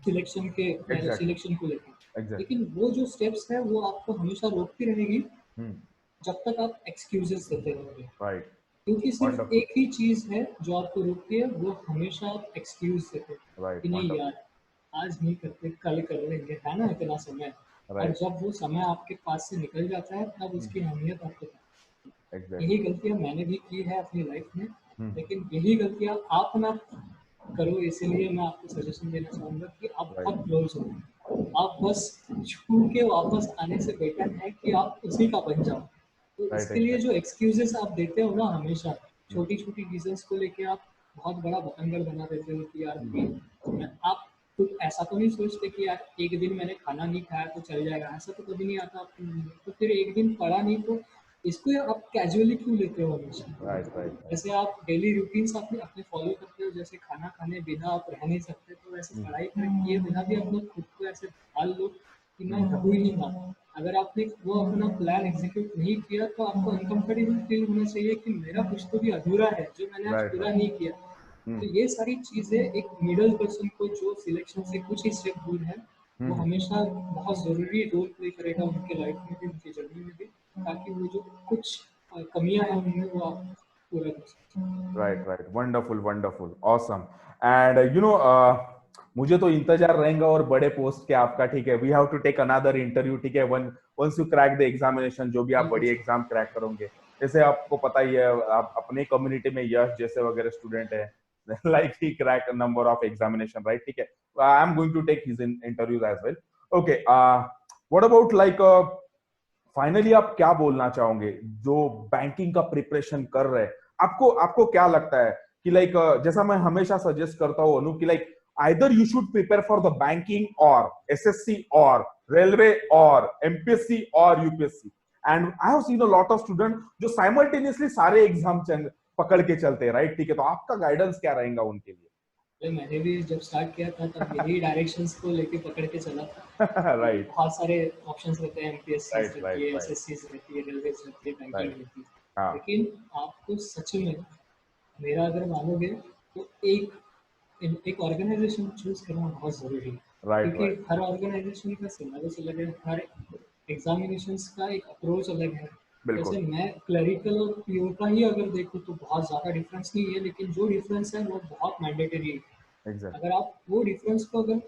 सिलेक्शन के, सिलेक्शन को लेकर, लेकिन वो जो स्टेप्स है वो आपको हमेशा रोकती रहेगी जब तक आप एक्सक्यूजेस देते रहोगे। राइट, क्योंकि सिर्फ एक ही चीज है जो आपको रोकती है, वो हमेशा आप एक्सक्यूज देते हैं कि नहीं यार आज नहीं करते, कल कर लेंगे, है ना इतना समय। और जब वो समय आपके पास से निकल जाता है तब उसकी अहमियत आपको पता है। यही गलतियां मैंने भी की है अपनी लाइफ में, लेकिन यही गलतियां आप ना करो। इसीलिए मैं आपको सजेशन देना चाहूंगा कि आप बहुत क्लोज हो, आप बस छू के वापस आने से बेटर है कि आप उसी का बन जाओ। तो इसके लिए जो एक्सक्यूजेस आप देते हो ना, हमेशा छोटी छोटी रीजंस को लेके आप बहुत बड़ा बतंगड़ बना देते हो कि यार आप तो ऐसा तो नहीं सोचते कि यार एक दिन मैंने खाना नहीं खाया तो चल जाएगा, ऐसा तो कभी नहीं आता आपके मन में। तो फिर एक दिन पढ़ा नहीं तो इसको आप कैजुअली क्यों लेते हो हमेशा? जैसे आप डेली रूटीन्स अपने फॉलो करते हो, जैसे खाना खाने बिना आप रह नहीं सकते, तो वैसे पढ़ाई किए बिना भी अपने खुद को ऐसे ढाल लो कि मैं रहूँ ही नहीं पाता। अगर आपने वो अपना प्लान एग्जीक्यूट नहीं किया तो आपको अनकंफर्टेबल फील होना चाहिए कि मेरा कुछ तो भी अधूरा है जो मैंने आज पूरा नहीं किया। तो ये सारी चीजें एक मिडिल पर्सन को जो सिलेक्शन से कुछ ही स्टेप दूर है, वो हमेशा बहुत जरूरी रोल प्ले करेगा उनके लाइफ में भी, उनकी जर्नी में भी, ताकि वो जो कुछ कमियां हैं उनमें वो आप पूरा कर सकते। Right right, wonderful wonderful, awesome. And you no मुझे तो इंतजार रहेगा और बड़े पोस्ट के आपका। ठीक है, we have to take another interview. ठीक है, once you crack the examination, जो भी आप बड़ी एग्जाम क्रैक करोगे, जैसे आपको पता ही है, आप अपने कम्युनिटी में यश जैसे वगैरह स्टूडेंट है, like he crack number of examination, right? ठीक है, I am going to take his interviews as well. Okay, what about like finally आप क्या बोलना चाहोगे जो बैंकिंग का प्रिपरेशन कर रहे हैं? आपको आपको क्या लगता है कि लाइक जैसा मैं हमेशा सजेस्ट करता हूँ अनु कि like either you should prepare for the banking or SSC or railway or MPSC or UPSC and I have seen a lot of students जो simultaneously सारे एग्जाम पकड़ के चलते हैं, राइट? ठीक है, तो आपका गाइडेंस क्या रहेगा उनके लिए? मैंने भी जब स्टार्ट किया था तब यही डायरेक्शंस को लेके पकड़ के चला था। राइट बहुत सारे ऑप्शंस रहते हैं, एमपीएससी राइट रहती राइट है, राइट एसएससी रहती है, रेलवे रहती है, बैंकिंग राइट रहती है। हाँ लेकिन आपको सच में, मेरा अगर मानोगे तो एक ऑर्गेनाइजेशन चूज करना बहुत ज़रूरी है, राइट क्योंकि राइट हर ऑर्गेनाइजेशन का सिलेबस अलग है, हर एग्जामिनेशंस का एक अप्रोच अलग है। बिल्कुल जैसे मैं क्लरिकल और पीओ का ही अगर देखूँ तो बहुत ज़्यादा डिफरेंस नहीं है, लेकिन जो डिफरेंस है वो बहुत मैंडेटरी है। एग्जैक्ट अगर आप वो डिफरेंस को अगर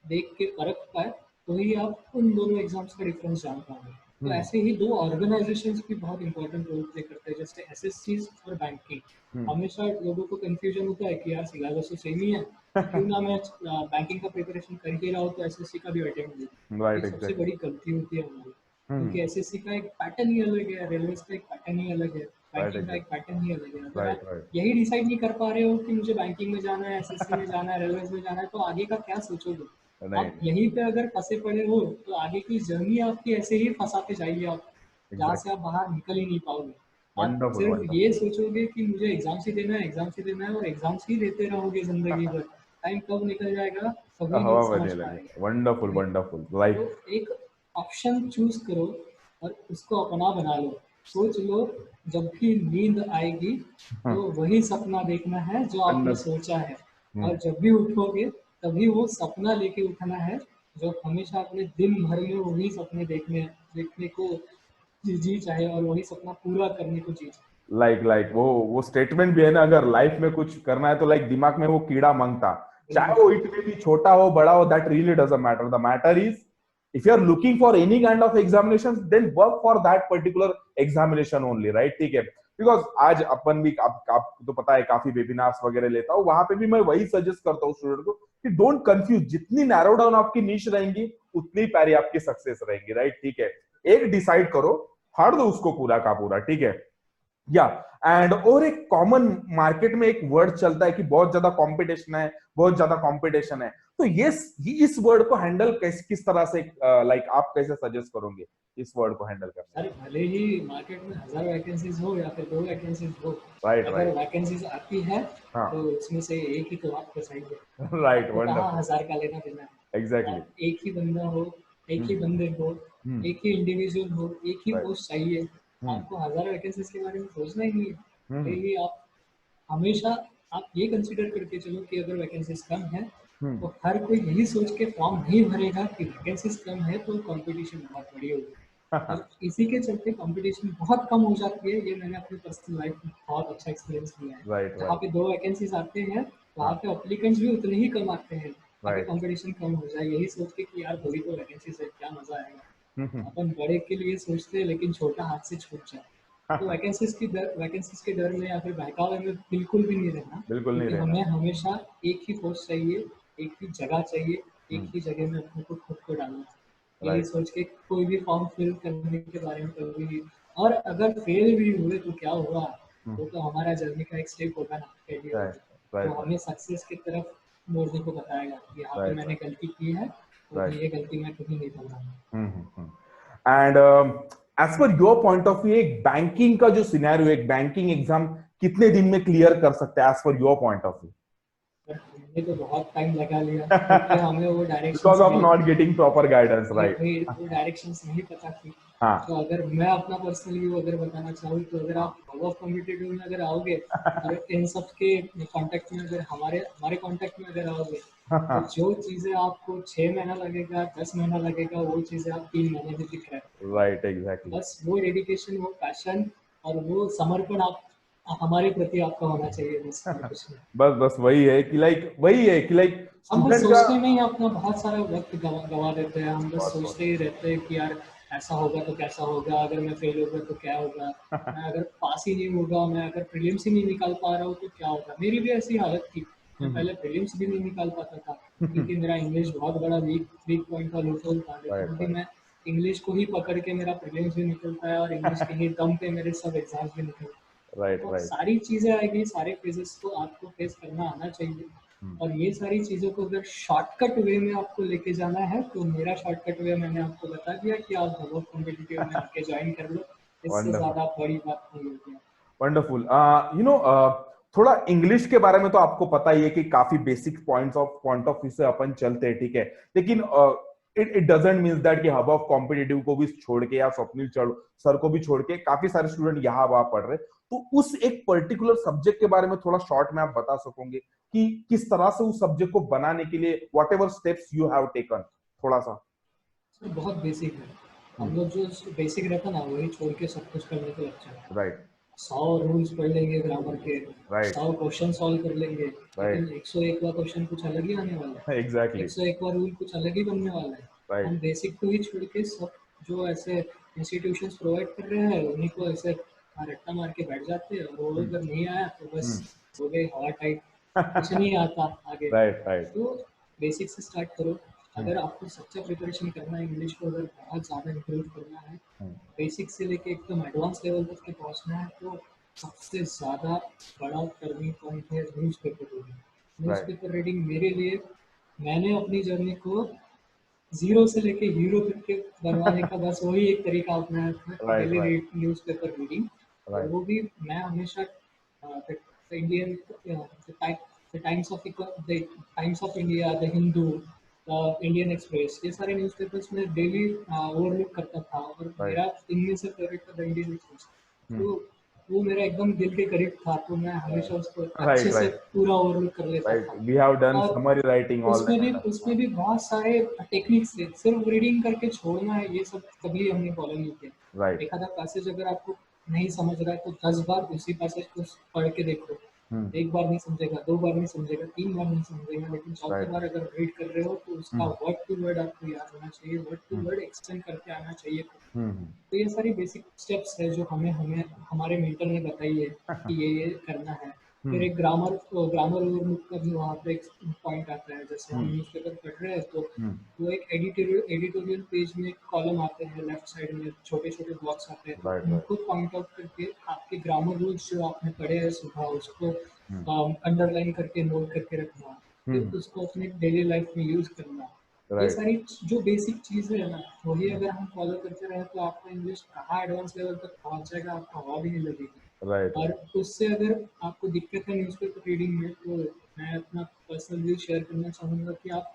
देख के परख पाए तो ही आप उन दोनों एग्जाम्स का डिफरेंस जान पाओगे। तो हम्म ऐसे ही दो ऑर्गेनाइजेशंस भी बहुत इंपॉर्टेंट रोल प्ले करते हैं, जैसे एसएससीज और बैंकिंग। हम्म हमेशा लोगों को कंफ्यूजन होता है कि यार सिलेबस तो सेम ही है, तो क्यों ना मैं बैंकिंग का प्रिपरेशन कर ही रहा हूँ तो एसएससी का भी अटेम्प्ट दूँ। ये राइट सबसे एग्जैक्टली बड़ी गलती होती है हमारी, हम्म क्योंकि एसएससी का एक पैटर्न ही अलग है, रेलवे का एक पैटर्न ही अलग है, राइट बैंकिंग का एक एग्जैक्ट पैटर्न ही अलग है। अगर राइट आप राइट यही डिसाइड नहीं कर पा रहे हो कि मुझे बैंकिंग में जाना है, एसएससी में जाना है, रेलवे में जाना है, तो आगे का क्या सोचोगे? नहीं आप यहीं पे अगर फंसे पड़े हो तो आगे की जर्नी आपकी ऐसे ही फंसाते जाएगी, आप जहाँ से एग्जैक्ट आप बाहर निकल ही नहीं पाओगे। आप वंडरफुल सिर्फ वंडरफुल ये सोचोगे कि मुझे एग्जाम्स ही देना है, एग्जाम्स ही देना है, और एग्जाम्स ही देते रहोगे जिंदगी भर। टाइम कब निकल जाएगा कभी नहीं हवा समझ बहने लगे, पाएंगे। वंडरफुल वंडरफुल तो लाइक एक ऑप्शन चूज करो और उसको अपना बना लो। सोच लो, जब भी नींद आएगी तो वही सपना देखना है जो आपने वंडरफुल सोचा है, और जब भी उठोगे तभी वो सपना लेके उठना है जो हमेशा अपने दिन भर में वही सपने देखने को जी चाहे, और वही सपना पूरा करने को जी चाहे। लाइक लाइक वो स्टेटमेंट भी है ना, अगर लाइफ में कुछ करना है तो लाइक दिमाग में वो कीड़ा मांगता, चाहे बिल्कुल। वो इट में भी छोटा हो बड़ा हो, that really doesn't matter. The matter is if you are looking for any kind of examination then work for that particular examination only, right? ठीक है, बिकॉज आज अपन भी आपको तो पता है काफी वेबिनार्स वगैरह लेता हूँ, वहां पे भी मैं वही सजेस्ट करता हूँ स्टूडेंट को कि डोंट कंफ्यूज, जितनी नैरो डाउन आपकी नीश रहेंगी उतनी प्यारी आपकी सक्सेस रहेगी, राइट? ठीक है, एक डिसाइड करो, फाड़ दो उसको पूरा का पूरा, ठीक है? या एंड और एक कॉमन मार्केट में एक वर्ड चलता है कि बहुत ज्यादा कंपटीशन है, बहुत ज्यादा कंपटीशन है, तो ये इस वर्ड को हैंडल किस तरह से लाइक आप कैसे सजेस्ट करोगे इस वर्ड को हैंडल करने? सर भले ही मार्केट में 1000 वैकेंसीज हो या फिर 2 वैकेंसीज हो, राइट अगर राइट वैकेंसीज आती है हाँ तो उसमें से एक ही तो आपको चाहिए। राइट आपको कहाँ वंडरफुल 1000 का लेना देना है। एग्जैक्टली आप एक ही बंदा हो, एक ही बंदे हो, हम्म एक ही इंडिविजुअल हो, एक ही राइट पोस्ट चाहिए। हम्म आपको 1000 वैकेंसीज के बारे में सोचना ही नहीं है। भले हम्म ही आप हमेशा आप ये कंसिडर करके चलो कि अगर वैकेंसीज कम है हम्म तो हर कोई यही सोच के फॉर्म नहीं भरेगा कि वैकेंसीज कम है तो कंपटीशन बहुत बड़ी होगी, और इसी के चलते कंपटीशन बहुत कम हो जाती है। ये मैंने अपनी पर्सनल लाइफ में बहुत अच्छा एक्सपीरियंस किया है। राइट जहाँ राइट पे 2 वैकेंसीज आते हैं वहाँ हाँ पे अप्लीकेंट्स भी उतने ही कम आते हैं, ताकि राइट कंपटीशन कम हो जाए, यही सोच के कि यार थोड़ी तो वैकेंसीज है, क्या मजा आएगा। हम्म अपन बड़े के लिए सोचते हैं लेकिन छोटा हाथ से छूट जाए। तो वैकेंसीज के डर में या फिर बहकावे में बिल्कुल भी नहीं रहना, बिल्कुल नहीं क्योंकि रहना हमें हमेशा एक ही पोस्ट चाहिए, एक ही जगह चाहिए, एक हम्म ही जगह में अपने को खुद को डालना है। यही राइट सोच के कोई भी फॉर्म फिल करने के बारे में कभी भी, और अगर फेल भी हुए तो क्या हुआ, वो तो हमारा जर्नी का एक स्टेप होगा ना, फेलियर राइट होगा, राइट वो हमें सक्सेस की तरफ मोड़ने को बताएगा कि यहाँ पे राइट मैंने गलती की है और राइट ये गलती मैं कभी नहीं करूँगा। And as per your point of view एक बैंकिंग का जो सिनेरियो, एक बैंकिंग एग्जाम कितने दिन में क्लियर कर सकते हैं as per your point of view? पर हमने तो बहुत टाइम लगा लिया, क्योंकि हमें वो because directions of not getting proper guidance, right? वही वो डायरेक्शंस नहीं पता थी। हाँ तो अगर मैं अपना पर्सनल व्यू अगर बताना चाहूँ तो अगर आप हब ऑफ कॉम्पिटिटिव में अगर आओगे और इन सब के कांटेक्ट में अगर हमारे हमारे कांटेक्ट में अगर आओगे तो जो चीज़ें आपको 6 महीना लगेगा, 10 महीना लगेगा, वो चीज़ें आप 3 महीने में दिख रहा है। राइट एग्जैक्टली बस वो डेडिकेशन, वो पैशन और वो समर्पण आप हमारे प्रति आपका होना चाहिए, बस और कुछ नहीं। बस बस वही है कि लाइक हम बस स्टूडेंट का सोचने में ही अपना बहुत सारा वक्त गवा देते हैं। हम बस बहुत बहुत सोचते ही रहते हैं कि यार ऐसा होगा तो कैसा होगा, अगर मैं फेल हो गया तो क्या होगा, मैं अगर पास ही नहीं होगा, मैं अगर प्रीलिम्स ही नहीं निकाल पा रहा हूँ तो क्या होगा। मेरी भी ऐसी हालत थी, मैं पहले प्रीलिम्स भी नहीं निकाल पाता था, क्योंकि मेरा इंग्लिश बहुत बड़ा वीक पॉइंट था, लूपहोल था। लेकिन राइट अभी राइट मैं इंग्लिश को ही पकड़ के मेरा प्रीलिम्स भी निकलता है और इंग्लिश के ही दम पे मेरे सब एग्जाम्स भी निकलते हैं। राइट तो राइट। सारी चीजें आएगी, सारे फेजेस को आपको फेस करना आना चाहिए। और ये सारी चीज़ों को अगर शॉर्टकट वे में आपको लेके जाना है तो मेरा शॉर्टकट वे मैंने आपको बता दिया कि आप हब कॉम्पिटिटिव में आके ज्वाइन कर लो, इससे वंडरफुल ज़्यादा बड़ी बात नहीं होती है। वंडरफुल। यू नो, थोड़ा इंग्लिश के बारे में तो आपको पता ही है कि काफी बेसिक पॉइंट ऑफ व्यू से अपन चलते हैं, ठीक है, लेकिन इट डजंट मीन दैट कि हब ऑफ कॉम्पिटिटिव को भी छोड़ के या स्वप्निल सर को भी छोड़ के काफी सारे स्टूडेंट यहाँ वहां पढ़ रहे, तो उस एक पर्टिकुलर सब्जेक्ट के बारे में थोड़ा शॉर्ट में आप बता सकोगे कि किस तरह से उस सब्जेक्ट को बनाने के लिए what ever steps you have taken, थोड़ा सा। सर बहुत बेसिक है, हम लोग जो बेसिक रहता ना वही छोड़ के सब कुछ करने को लग जाते हैं। राइट 100 रूल्स पढ़ लेंगे ग्रामर के, राइट 100 क्वेश्चन सॉल्व कर लेंगे, लेकिन राइट 101वां क्वेश्चन कुछ अलग ही आने वाला है, एग्जैक्टली 101वां रूल कुछ अलग ही बनने वाला है। हम राइट बेसिक को ही छोड़ के सब जो ऐसे इंस्टीट्यूशंस प्रोवाइड कर रहे हैं उन्हीं को ऐसे रट्टा मार के बैठ जाते हैं, और वो अगर नहीं आया तो बस हो गए हवा टाइप, कुछ नहीं आता आगे। राइट राइट तो बेसिक से स्टार्ट करो। अगर आपको सच्चा प्रिपरेशन करना है, इंग्लिश को अगर बहुत ज़्यादा इम्प्रूव करना है, बेसिक से लेके एकदम एडवांस लेवल तक के पहुंचना है, तो सबसे ज़्यादा बड़ा टर्निंग पॉइंट है newspaper reading. Right newspaper reading मेरे लिए, मैंने अपनी जर्नी को ज़ीरो से लेके हीरो तक के बनवाने का बस वही एक तरीका अपनाया था, right daily right newspaper reading. और राइट वो भी मैं हमेशा Indian times of the times of India, the Hindu, Indian express, ये सारे न्यूज़पेपर्स में डेली ओवरलुक करता था, और राइट मेरा इनमें से फेवरेट था द इंडियन एक्सप्रेस। तो वो मेरा एकदम दिल के करीब था, तो मैं हमेशा उसको राइट अच्छे से राइट पूरा ओवरलुक कर लेता राइट। था। वी हैव डन और summary writing all that kind of. उसमें भी बहुत सारे टेक्निक्स थे, सिर्फ रीडिंग करके छोड़ना है ये सब कभी हमने फॉलो नहीं किया। राइट। एक आधा पैसेज अगर आपको नहीं समझ रहा है तो 10 बार उसी पैसेज को पढ़ के देखो। एक बार नहीं समझेगा, 2 बार नहीं समझेगा, 3 बार नहीं समझेगा, लेकिन चौथी राइट। बार अगर रीड कर रहे हो तो उसका वर्ड टू वर्ड आपको याद होना चाहिए, वर्ड टू वर्ड एक्सटेंड करके आना चाहिए। तो ये सारी बेसिक स्टेप्स है जो हमें हमें हमारे मेंटर ने बताई है कि ये करना है। फिर एक ग्रामर ओवरलुक का भी वहाँ पे एक पॉइंट आता है, जैसे हम न्यूज़पेपर पढ़ रहे हैं तो वो एक एडिटोरियल पेज में कॉलम आते हैं, लेफ्ट साइड में छोटे छोटे ब्लॉक्स आते हैं, तो राइट राइट उनको पॉइंट आउट करके आपके ग्रामर रूल्स जो आपने पढ़े हैं सुबह उसको अंडरलाइन करके नोट करके रखना, फिर उसको अपने डेली लाइफ में यूज करना। ये राइट सारी जो बेसिक चीज़ें है ना, वही अगर हम फॉलो करते रहे तो आपका इंग्लिश कहाँ एडवांस लेवल तक पहुँच जाएगा, आपको हवा भी नहीं लगेगी। राइट और उससे अगर आपको दिक्कत है न्यूज़पेपर रीडिंग में, तो मैं अपना पर्सनल व्यू शेयर करना चाहूँगा कि आप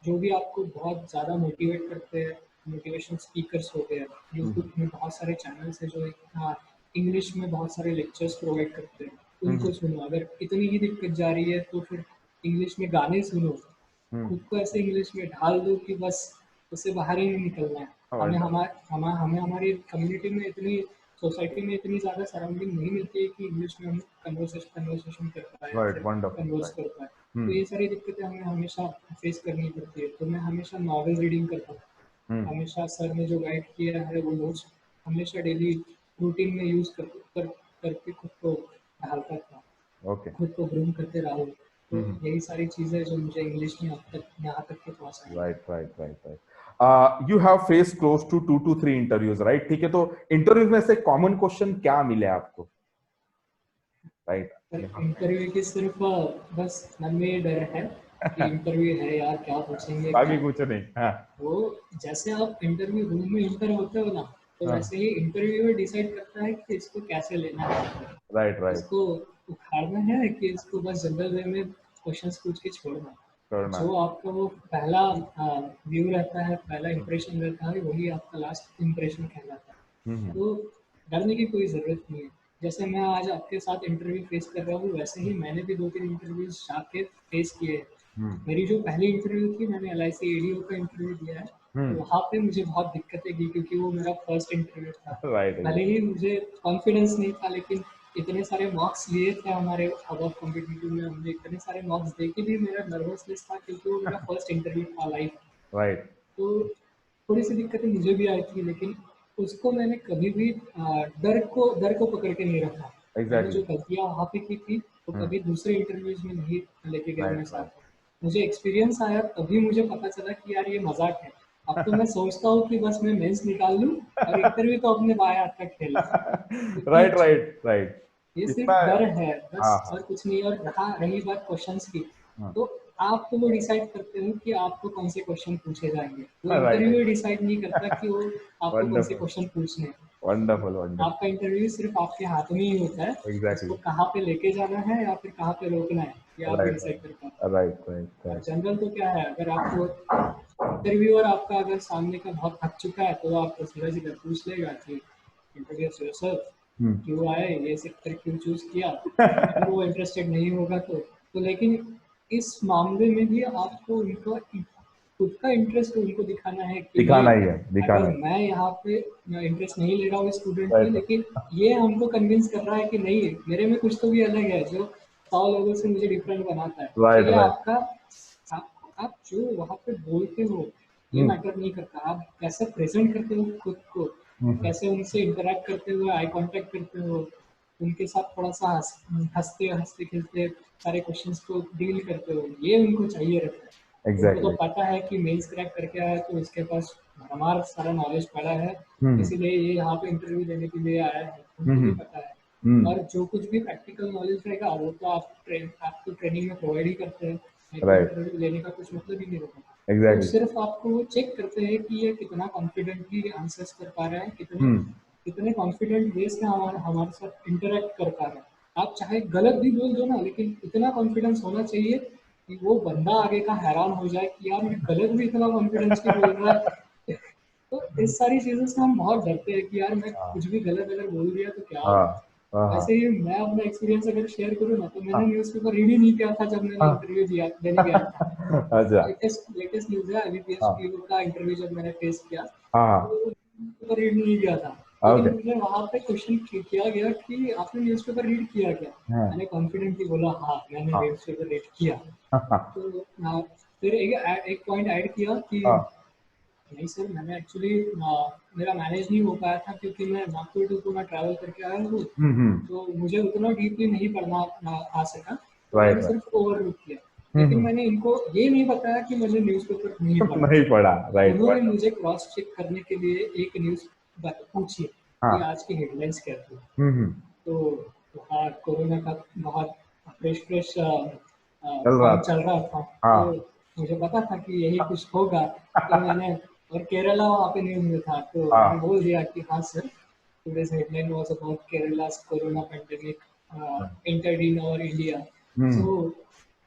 जो भी आपको बहुत ज़्यादा मोटिवेट करते हैं, मोटिवेशन स्पीकर्स हो गए, यूट्यूब में बहुत सारे चैनल्स हैं जो इंग्लिश में बहुत सारे लेक्चर्स प्रोवाइड करते हैं, उनको सुनो। अगर इतनी ही दिक्कत जा रही है तो फिर इंग्लिश में गाने सुनो, खुद को ऐसे इंग्लिश में ढाल दो कि बस उससे बाहर ही नहीं निकलना है। हमें हमारी कम्युनिटी में इतनी, सोसाइटी में इतनी ज़्यादा सराउंडिंग नहीं मिलती है कि इंग्लिश में हम कन्वर्सेशन कर पाए या राइट फिर वंडरफुल कन्वर्स राइट। कर पाए। तो ये सारी दिक्कतें हमें हमेशा फेस करनी पड़ती है। तो मैं हमेशा नॉवेल रीडिंग करता हूँ, हमेशा सर ने जो गाइड किया है वो नोट्स हमेशा डेली रूटीन में यूज़ करके खुद को ढालता था, ओके। खुद को ग्रूम करते रहा हूँ। तो यही सारी चीज़ें जो मुझे इंग्लिश में अब तक यहाँ तक के पहुँचाई है। Right right right right. You have face close to 2 to 3 interviews, right, ठीक है, तो इंटरव्यूज में से कॉमन क्वेश्चन क्या मिले आपको, राइट? इंटरव्यू की सिर्फ बस मन में ये डर है कि इंटरव्यू है यार, क्या पूछेंगे बाकी क्या। कुछ नहीं। हाँ वो जैसे आप इंटरव्यू रूम में इंटर होते हो ना, तो हाँ। वैसे ही इंटरव्यूअर डिसाइड करता है कि इसको कैसे लेना है, राइट राइट। इसको उखाड़ना है कि इसको बस जनरल वे में क्वेश्चंस पूछ के छोड़ना है। करना। जो आपका वो पहला व्यू रहता है, पहला इंप्रेशन रहता है, वही आपका लास्ट इंप्रेशन कहलाता है। तो डरने की कोई ज़रूरत नहीं है। जैसे मैं आज आपके साथ इंटरव्यू फेस कर रहा हूँ, वैसे ही मैंने भी 2-3 इंटरव्यूज जाके फेस किए हैं। मेरी जो पहली इंटरव्यू थी, मैंने LIC ADO का इंटरव्यू दिया है, तो वहाँ पे मुझे बहुत दिक्कतें की क्योंकि वो मेरा फर्स्ट इंटरव्यू था। राइट भले ही मुझे कॉन्फिडेंस नहीं था, लेकिन इतने सारे मार्क्स लिए थे हमारे अबव कॉम्पिटिटिव में, हमने इतने सारे मार्क्स दे के भी मेरा नर्वसनेस था क्योंकि वो मेरा फर्स्ट इंटरव्यू था लाइव। राइट तो थोड़ी सी दिक्कतें मुझे भी आई थी, लेकिन उसको मैंने कभी भी डर को पकड़ के नहीं रखा। मैंने जो एग्जैक्टली। गलतियाँ वहाँ पे की थी वो कभी दूसरे इंटरव्यूज में नहीं लेके गया मैं राइट साथ राइट। में। मुझे एक्सपीरियंस आया तभी मुझे पता चला कि यार ये मजाक है। अब तो मैं सोचता हूँ कि बस मैं मेंस निकाल लूँ और इंटरव्यू तो अपने बाएं हाथ तक खेल, क्योंकि राइट राइट राइट। ये सिर्फ इतना डर है बस, हाँ और कुछ नहीं। और रही बात क्वेश्चंस की, हाँ तो आप तो वो डिसाइड करते हो कि आपको कौन से क्वेश्चन पूछे जाएंगे, वो हाँ राइट इंटरव्यू डिसाइड नहीं करता कि वो आपको कौन से वंडरफुल क्वेश्चन पूछने हैं। वंडरफुल वंडरफुल आपका इंटरव्यू सिर्फ आपके हाथ में ही होता है, उसको एग्जैक्टली कहाँ पे लेके जाना है या फिर कहाँ पे रोकना है, ये आप ही राइट डिसाइड कर पाते राइट राइट हो। और राइट जनरल तो क्या है, अगर आपको इंटरव्यूअर आपका अगर सामने का बहुत थक चुका है तो आपको सीधा सीधा पूछ लेगा कि इंट्रोड्यूस योरसेल्फ, क्यों आए, ये सेक्टर क्यों चूज किया, अगर वो इंटरेस्टेड नहीं होगा तो लेकिन इस मामले में भी आपको उनका खुद का इंटरेस्ट उनको दिखाना है कि नहीं, दिखाना ही है अगर दिखाना है मैं यहाँ पे इंटरेस्ट नहीं ले रहा हूँ स्टूडेंट में, राइट लेकिन ये हमको कन्विंस कर रहा है कि नहीं, मेरे में कुछ तो भी अलग है जो 100 लोगों से मुझे डिफरेंट बनाता है। तो राइट ये राइट आपका आप जो वहाँ पे बोलते हो ये हम्म मैटर नहीं करता, आप कैसे प्रेजेंट करते हो खुद को, हम्म कैसे उनसे इंटरेक्ट करते हो, आई कांटेक्ट करते हो, उनके साथ थोड़ा सा हंसते हंसते खेलते सारे क्वेश्चंस को डील करते हो, ये उनको चाहिए रहता है। उनको तो एग्जैक्टली पता है कि मेंस क्रैक करके आया तो इसके पास हमारा सारा नॉलेज पड़ा है, हम्म इसीलिए ये यहाँ पे इंटरव्यू देने के लिए आया है, उनको भी हम्म पता है। हम्म और जो कुछ भी प्रैक्टिकल नॉलेज रहेगा वो तो आपको ट्रेनिंग में प्रोवाइड ही करते हैं, नहीं तो राइट इंटरव्यू लेने का कुछ मतलब ही नहीं होता। तो एग्जैक्टली सिर्फ आपको वो चेक करते हैं कि ये कितना कॉन्फिडेंटली आंसर्स कर पा रहा है, कितने हम्म कितने कॉन्फिडेंट वे से हमारे हमारे साथ इंटरेक्ट कर पा रहा है। आप चाहे गलत भी बोल दो ना, लेकिन इतना कॉन्फिडेंस होना चाहिए कि वो बंदा आगे का हैरान हो जाए कि यार ये गलत भी इतना कॉन्फिडेंसली बोल रहा है। तो इस सारी चीज़ों से हम बहुत डरते हैं कि यार मैं हाँ कुछ भी गलत अगर बोल दिया तो क्या हाँ होगा। हाँ वैसे ही मैं अपना एक्सपीरियंस अगर शेयर करूँ ना, तो मैंने हाँ न्यूज़पेपर रीड ही नहीं किया था जब मैंने हाँ इंटरव्यू दिया देने गया था। अच्छा लेटेस्ट न्यूज़ है, आईबीपीएस हाँ पीओ का इंटरव्यू जब मैंने फेस किया हाँ तो न्यूज़पेपर रीड नहीं किया था। ओके लेकिन मुझे वहाँ पे क्वेश्चन किया गया कि आपने न्यूज़पेपर रीड किया क्या? हाँ मैंने कॉन्फिडेंटली बोला हाँ, मैंने हाँ न्यूज़पेपर रीड किया। हाँ तो फिर एक पॉइंट ऐड किया कि हाँ नहीं सर, मैंने एक्चुअली मेरा मैनेज नहीं हो पाया था क्योंकि मैं नागपुर टू मैं ट्रैवल करके आया हूँ, हम्म तो मुझे उतना डीपली नहीं पढ़ना आ सका, तो मैंने राइट राइट सिर्फ ओवरलुक किया। लेकिन मैंने इनको ये नहीं बताया कि मैंने न्यूज़पेपर नहीं पढ़ा। नहीं पढ़ा तो राइट उन्होंने मुझे क्रॉस चेक करने के लिए एक न्यूज़ पूछी कि हाँ आज की हेडलाइंस क्या थी। हम्म तो हाँ, कोरोना का बहुत फ्रेश फ्रेश चल रहा पॉइंट था चल रहा था, तो हाँ मुझे पता था कि यही कुछ होगा। तो मैंने, और केरला वहाँ पे न्यूज़ में था, तो मैंने हाँ बोल दिया कि हाँ sir, today's headline was about Kerala's corona pandemic entered in our India. Hmm So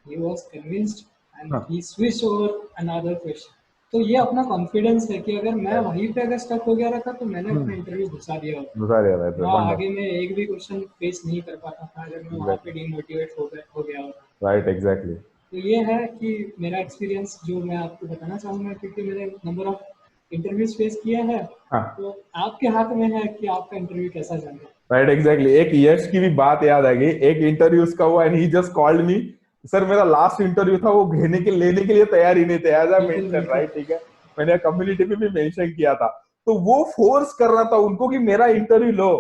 he was convinced and हाँ he switched over another question. तो ये अपना कॉन्फिडेंस है कि अगर मैं वहीं पे अगर स्टक हो गया रहता तो मैंने अपना इंटरव्यू घुसा दिया होता। गुजार यार राइट वहाँ वंडर आगे मैं एक भी क्वेश्चन फेस नहीं कर पाता था अगर मैं वहाँ पे एग्जैक्टली डीमोटिवेट हो गया होता। राइट एग्जैक्टली तो ये है कि मेरा एक्सपीरियंस जो मैं आपको बताना चाहूँगा, क्योंकि मैंने नंबर ऑफ इंटरव्यूज फेस किया है, हाँ तो आपके हाथ में है कि आपका इंटरव्यू कैसा जाएगा। राइट एग्जैक्टली एक यश की भी बात याद आ गई एक इंटरव्यू उसका हुआ and he just called me sir मेरा लास्ट इंटरव्यू था वो लेने के लिए तैयार ही नहीं थे एज आई बिल्कुल मेंशन बिल्कुल। राइट ठीक है मैंने कम्युनिटी में भी मेंशन किया था तो वो फोर्स कर रहा था उनको कि मेरा इंटरव्यू लो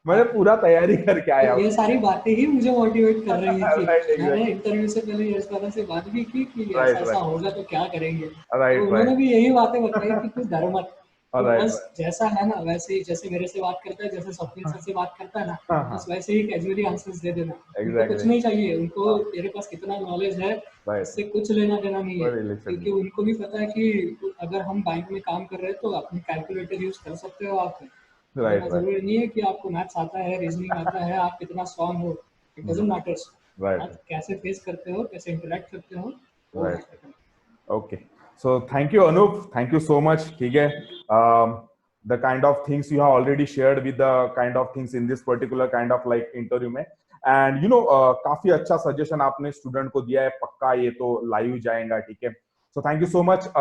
मैंने पूरा तैयारी करके तो आया ये सारी बातें ही मुझे मोटिवेट कर रही थी। राइट मैंने एग्जैक्टली इंटरव्यू से पहले यश दादा से बात भी की कि ऐसा राइट ऐसा राइट होगा तो क्या करेंगे, तो राइट उन्होंने राइट भी यही बातें बताई कि तू डर मत, तो राइट बस जैसा है ना वैसे ही, जैसे मेरे से बात करता है, जैसे स्वप्निल सर से बात करता है ना, हाँ हाँ बस वैसे ही कैजुअली आंसर्स दे देना। उनको कुछ एग्जैक्टली नहीं चाहिए, उनको हाँ तेरे पास कितना नॉलेज है राइट उससे कुछ लेना देना नहीं है, वेरी लिसन क्योंकि उनको भी पता है कि अगर हम बैंक में काम कर रहे हैं तो अपनी कैलकुलेटर यूज कर सकते हो आप। राइट इतना राइट जरूरी नहीं है कि आपको मैथ्स आता है, रीजनिंग आता है, आप कितना स्ट्रांग हो, इट डजंट मैटर्स। राइट आप कैसे फेस करते हो, कैसे इंटरेक्ट करते हो, वो राइट मैटर करता है। Okay. So thank you, Anup. Thank you so much. ठीक है. The kind of things you have already shared with the kind of things in this particular kind of like interview में. And you know, काफी अच्छा suggestion आपने student को दिया है. पक्का ये तो लाइव जाएगा. ठीक है. So thank you so much.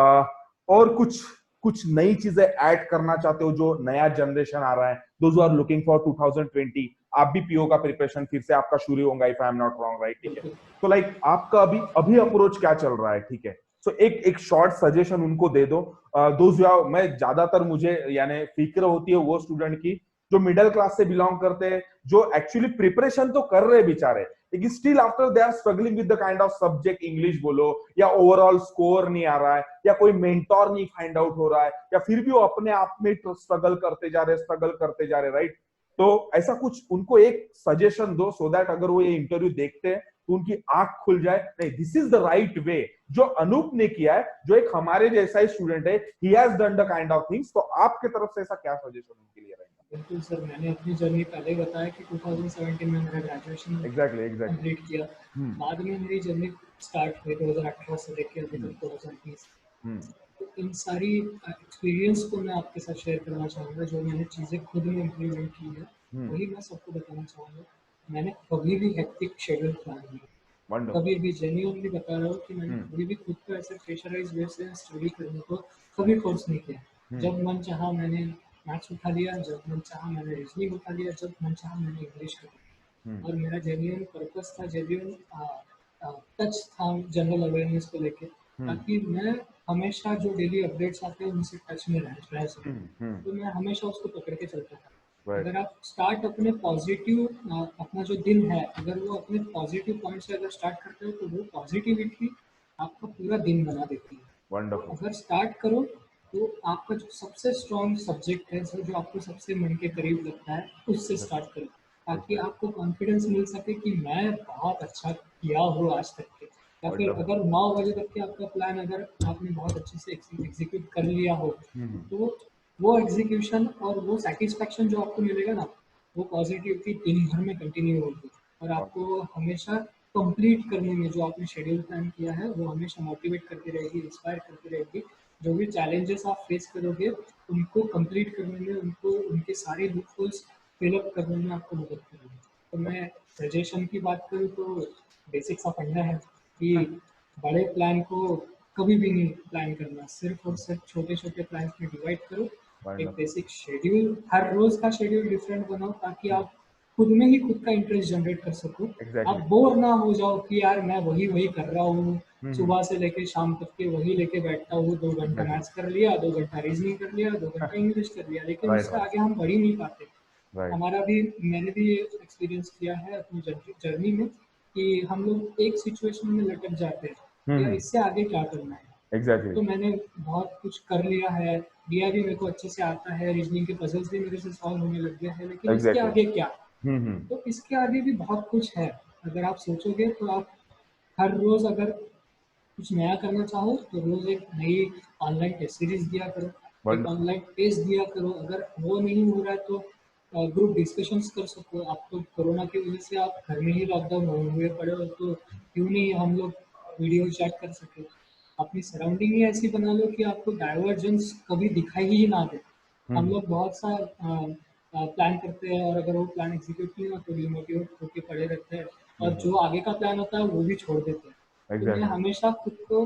और कुछ नई चीजें ऐड करना चाहते हो जो नया जनरेशन आ रहा है. Those who are looking for 2020. आप भी पीओ का प्रिपरेशन फिर से आपका शुरू होगा. If I am not wrong, right? ठीक है. बिल्कुल। तो लाइक आपका अभी अप्रोच क्या चल रहा है. ठीक है. सो एक शॉर्ट सजेशन उनको दे दो. मैं ज्यादातर मुझे यानी फिक्र होती है वो स्टूडेंट की जो मिडिल क्लास से बिलोंग करते हैं, जो एक्चुअली प्रिपरेशन तो कर रहे हैं बेचारे, लेकिन still after they are struggling with the kind of subject, English बोलो या ओवरऑल स्कोर नहीं आ रहा है या कोई मेंटोर नहीं फाइंड आउट हो रहा है या फिर भी वो अपने आप में स्ट्रगल करते जा रहे राइट. तो ऐसा कुछ उनको एक सजेशन दो, सो दैट अगर वो ये इंटरव्यू देखते हैं तो उनकी आंख खुल जाए, नहीं this is the right way, जो अनूप ने किया है, जो एक हमारे जैसा ही स्टूडेंट है, he has done the kind of things. तो आपके तरफ से ऐसा क्या सजेशन उनके लिए रहेगा? बिल्कुल सर, मैंने अपनी जर्नी पहले ही बताया कि 2017 में मेरा ग्रेजुएशन एग्जैक्टली कंप्लीट किया। बाद में मेरी जर्नी स्टार्ट हुई 2018 से लेकर अभी तक 2020। तो इन सारी एक्सपीरियंस को मैं आपके साथ शेयर करना चाहूँगा, जो मैंने चीज़ें खुद में इम्प्लीमेंट की है वही मैं सबको बताना चाहूँगा। मैंने कभी भी हेक्टिक शेड्यूल प्लान नहीं, कभी भी जेन्युइनली बता रहा हूँ कि मैंने कभी भी खुद को ऐसे प्रेशराइज वे से स्टडी करने को कभी फोर्स नहीं किया। जब मन चाहा मैंने मैथ्स उठा लिया, जब मन चाहा मैंने रीजनिंग उठा लिया, जब मन चाहा मैंने इंग्लिश कर लिया। और मेरा जेन्युइन पर्पस था, जेन्युइन टच था जनरल अवेयरनेस को लेके, ताकि मैं हमेशा जो डेली अपडेट्स आते हैं उनसे टच में रह सकूं। तो मैं हमेशा उसको पकड़ के चलता था। अगर आप स्टार्ट अपने पॉजिटिव, अपना जो दिन है अगर वो अपने पॉजिटिव पॉइंट से अगर स्टार्ट करते हो तो वो पॉजिटिविटी आपका पूरा दिन बना देती है। तो अगर स्टार्ट करो तो आपका जो सबसे स्ट्रॉन्ग सब्जेक्ट है, जो आपको सबसे मन के करीब लगता है, उससे स्टार्ट करो, ताकि आपको कॉन्फिडेंस मिल सके कि मैं बहुत अच्छा किया हूँ आज तक के। या फिर अगर 9 बजे तक के आपका प्लान अगर आपने बहुत अच्छे से एग्जीक्यूट कर लिया हो, तो वो एग्जीक्यूशन और वो सेटिस्फैक्शन जो आपको मिलेगा ना, वो पॉजिटिविटी दिन भर में कंटिन्यू होगी और आपको हमेशा कंप्लीट करने में जो आपने शेड्यूल प्लान किया है वो हमेशा मोटिवेट करती रहेगी, इंस्पायर करती रहेगी। जो भी चैलेंजेस आप फेस करोगे उनको कंप्लीट करने में, उनको उनके सारे लूपहोल्स फिलअप करने में आपको मदद करेगी। तो मैं सजेशन की बात करूँ तो बेसिक सा फंडा है कि बड़े प्लान को कभी भी नहीं प्लान करना, सिर्फ और सिर्फ छोटे छोटे प्लान में डिवाइड करो। एक बेसिक शेड्यूल, हर रोज का शेड्यूल डिफरेंट बनाओ, ताकि आप खुद में ही खुद का इंटरेस्ट जनरेट कर सको। आप बोर ना हो जाओ कि यार मैं वही कर रहा हूँ, सुबह से लेके शाम तक के वही लेके बैठता हूँ, 2 घंटा मैथ्स कर लिया, 2 घंटा रीजनिंग कर लिया, 2 घंटा इंग्लिश कर लिया, लेकिन उससे आगे हम बढ़ ही नहीं पाते। हमारा भी, मैंने भी एक्सपीरियंस किया है अपनी जर्नी में कि हम लोग एक सिचुएशन में लटक जाते हैं, यार इससे आगे क्या करना है। तो मैंने बहुत कुछ कर लिया है, दिया भी मेरे को अच्छे से आता है, रीजनिंग के पजल्स भी मेरे से सॉल्व होने लग गया है, लेकिन इसके आगे क्या? तो इसके आगे भी बहुत कुछ है। अगर आप सोचोगे तो आप हर रोज अगर कुछ नया करना चाहो तो रोज एक नई ऑनलाइन टेस्ट सीरीज दिया करो, एक ऑनलाइन टेस्ट दिया करो। अगर वो नहीं हो रहा है तो ग्रुप डिस्कशंस कर सको। आप तो कोरोना की वजह से आप घर में ही लॉकडाउन हुए पड़े हो, तो क्यों नहीं हम लोग वीडियो चैट कर सके। अपनी सराउंडिंग ही ऐसी बना लो कि आपको डाइवर्जेंस कभी दिखाई ही ना दे। हम लोग बहुत सा प्लान करते हैं और अगर वो प्लान एग्जीक्यूट नहीं हुआ तो डिमोटिवेट होकर पड़े रहते हैं, और जो आगे का प्लान होता है वो भी छोड़ देते हैं। तो मैं हमेशा खुद को,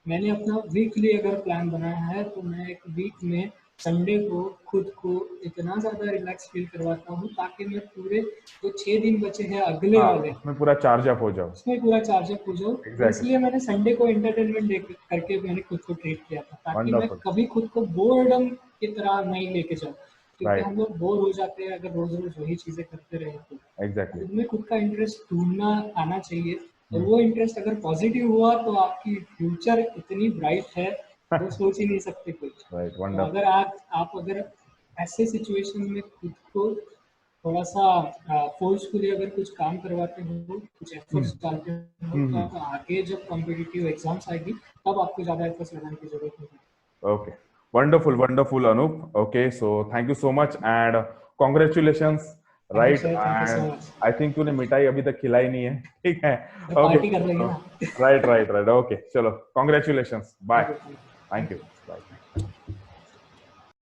मैंने अपना वीकली अगर प्लान बनाया है तो मैं एक वीक में संडे को खुद को इतना ज्यादा रिलैक्स फील करवाता हूँ ताकि मैं पूरे जो 6 दिन बचे हैं अगले वाले, उसमें पूरा चार्ज अप हो जाओ, उसमें पूरा चार्ज अप हो जाऊँ। इसलिए मैंने संडे को एंटरटेनमेंट करके मैंने खुद को ट्रीट किया था, ताकि मैं कभी खुद को बोर्डम की तरह नहीं लेके जाऊँ, क्योंकि हम लोग बोर हो जाते हैं अगर रोज रोज वही चीजें करते रहे तो। खुद में खुद का इंटरेस्ट ढूंढना आना चाहिए, और वो इंटरेस्ट अगर पॉजिटिव हुआ तो आपकी फ्यूचर इतनी ब्राइट है वो सोच ही नहीं सकते कुछ। तो अगर आप अगर ऐसे सिचुएशन में खुद को थोड़ा सा फोर्सफुली अगर कुछ काम करवाते हो, कुछ एफर्ट्स डालते हो, तो आप आगे जब कॉम्पिटिटिव एग्जाम्स आएगी तब आपको ज्यादा एफर्ट्स लगाने की जरूरत नहीं है। Okay, wonderful Anup. Okay, so thank you so much and congratulations. Right, and I think तूने मिठाई अभी तक खिलाई नहीं है, ठीक है? पार्टी कर लेंगे ना। राइट, ओके, चलो, congratulations, bye, thank you, bye.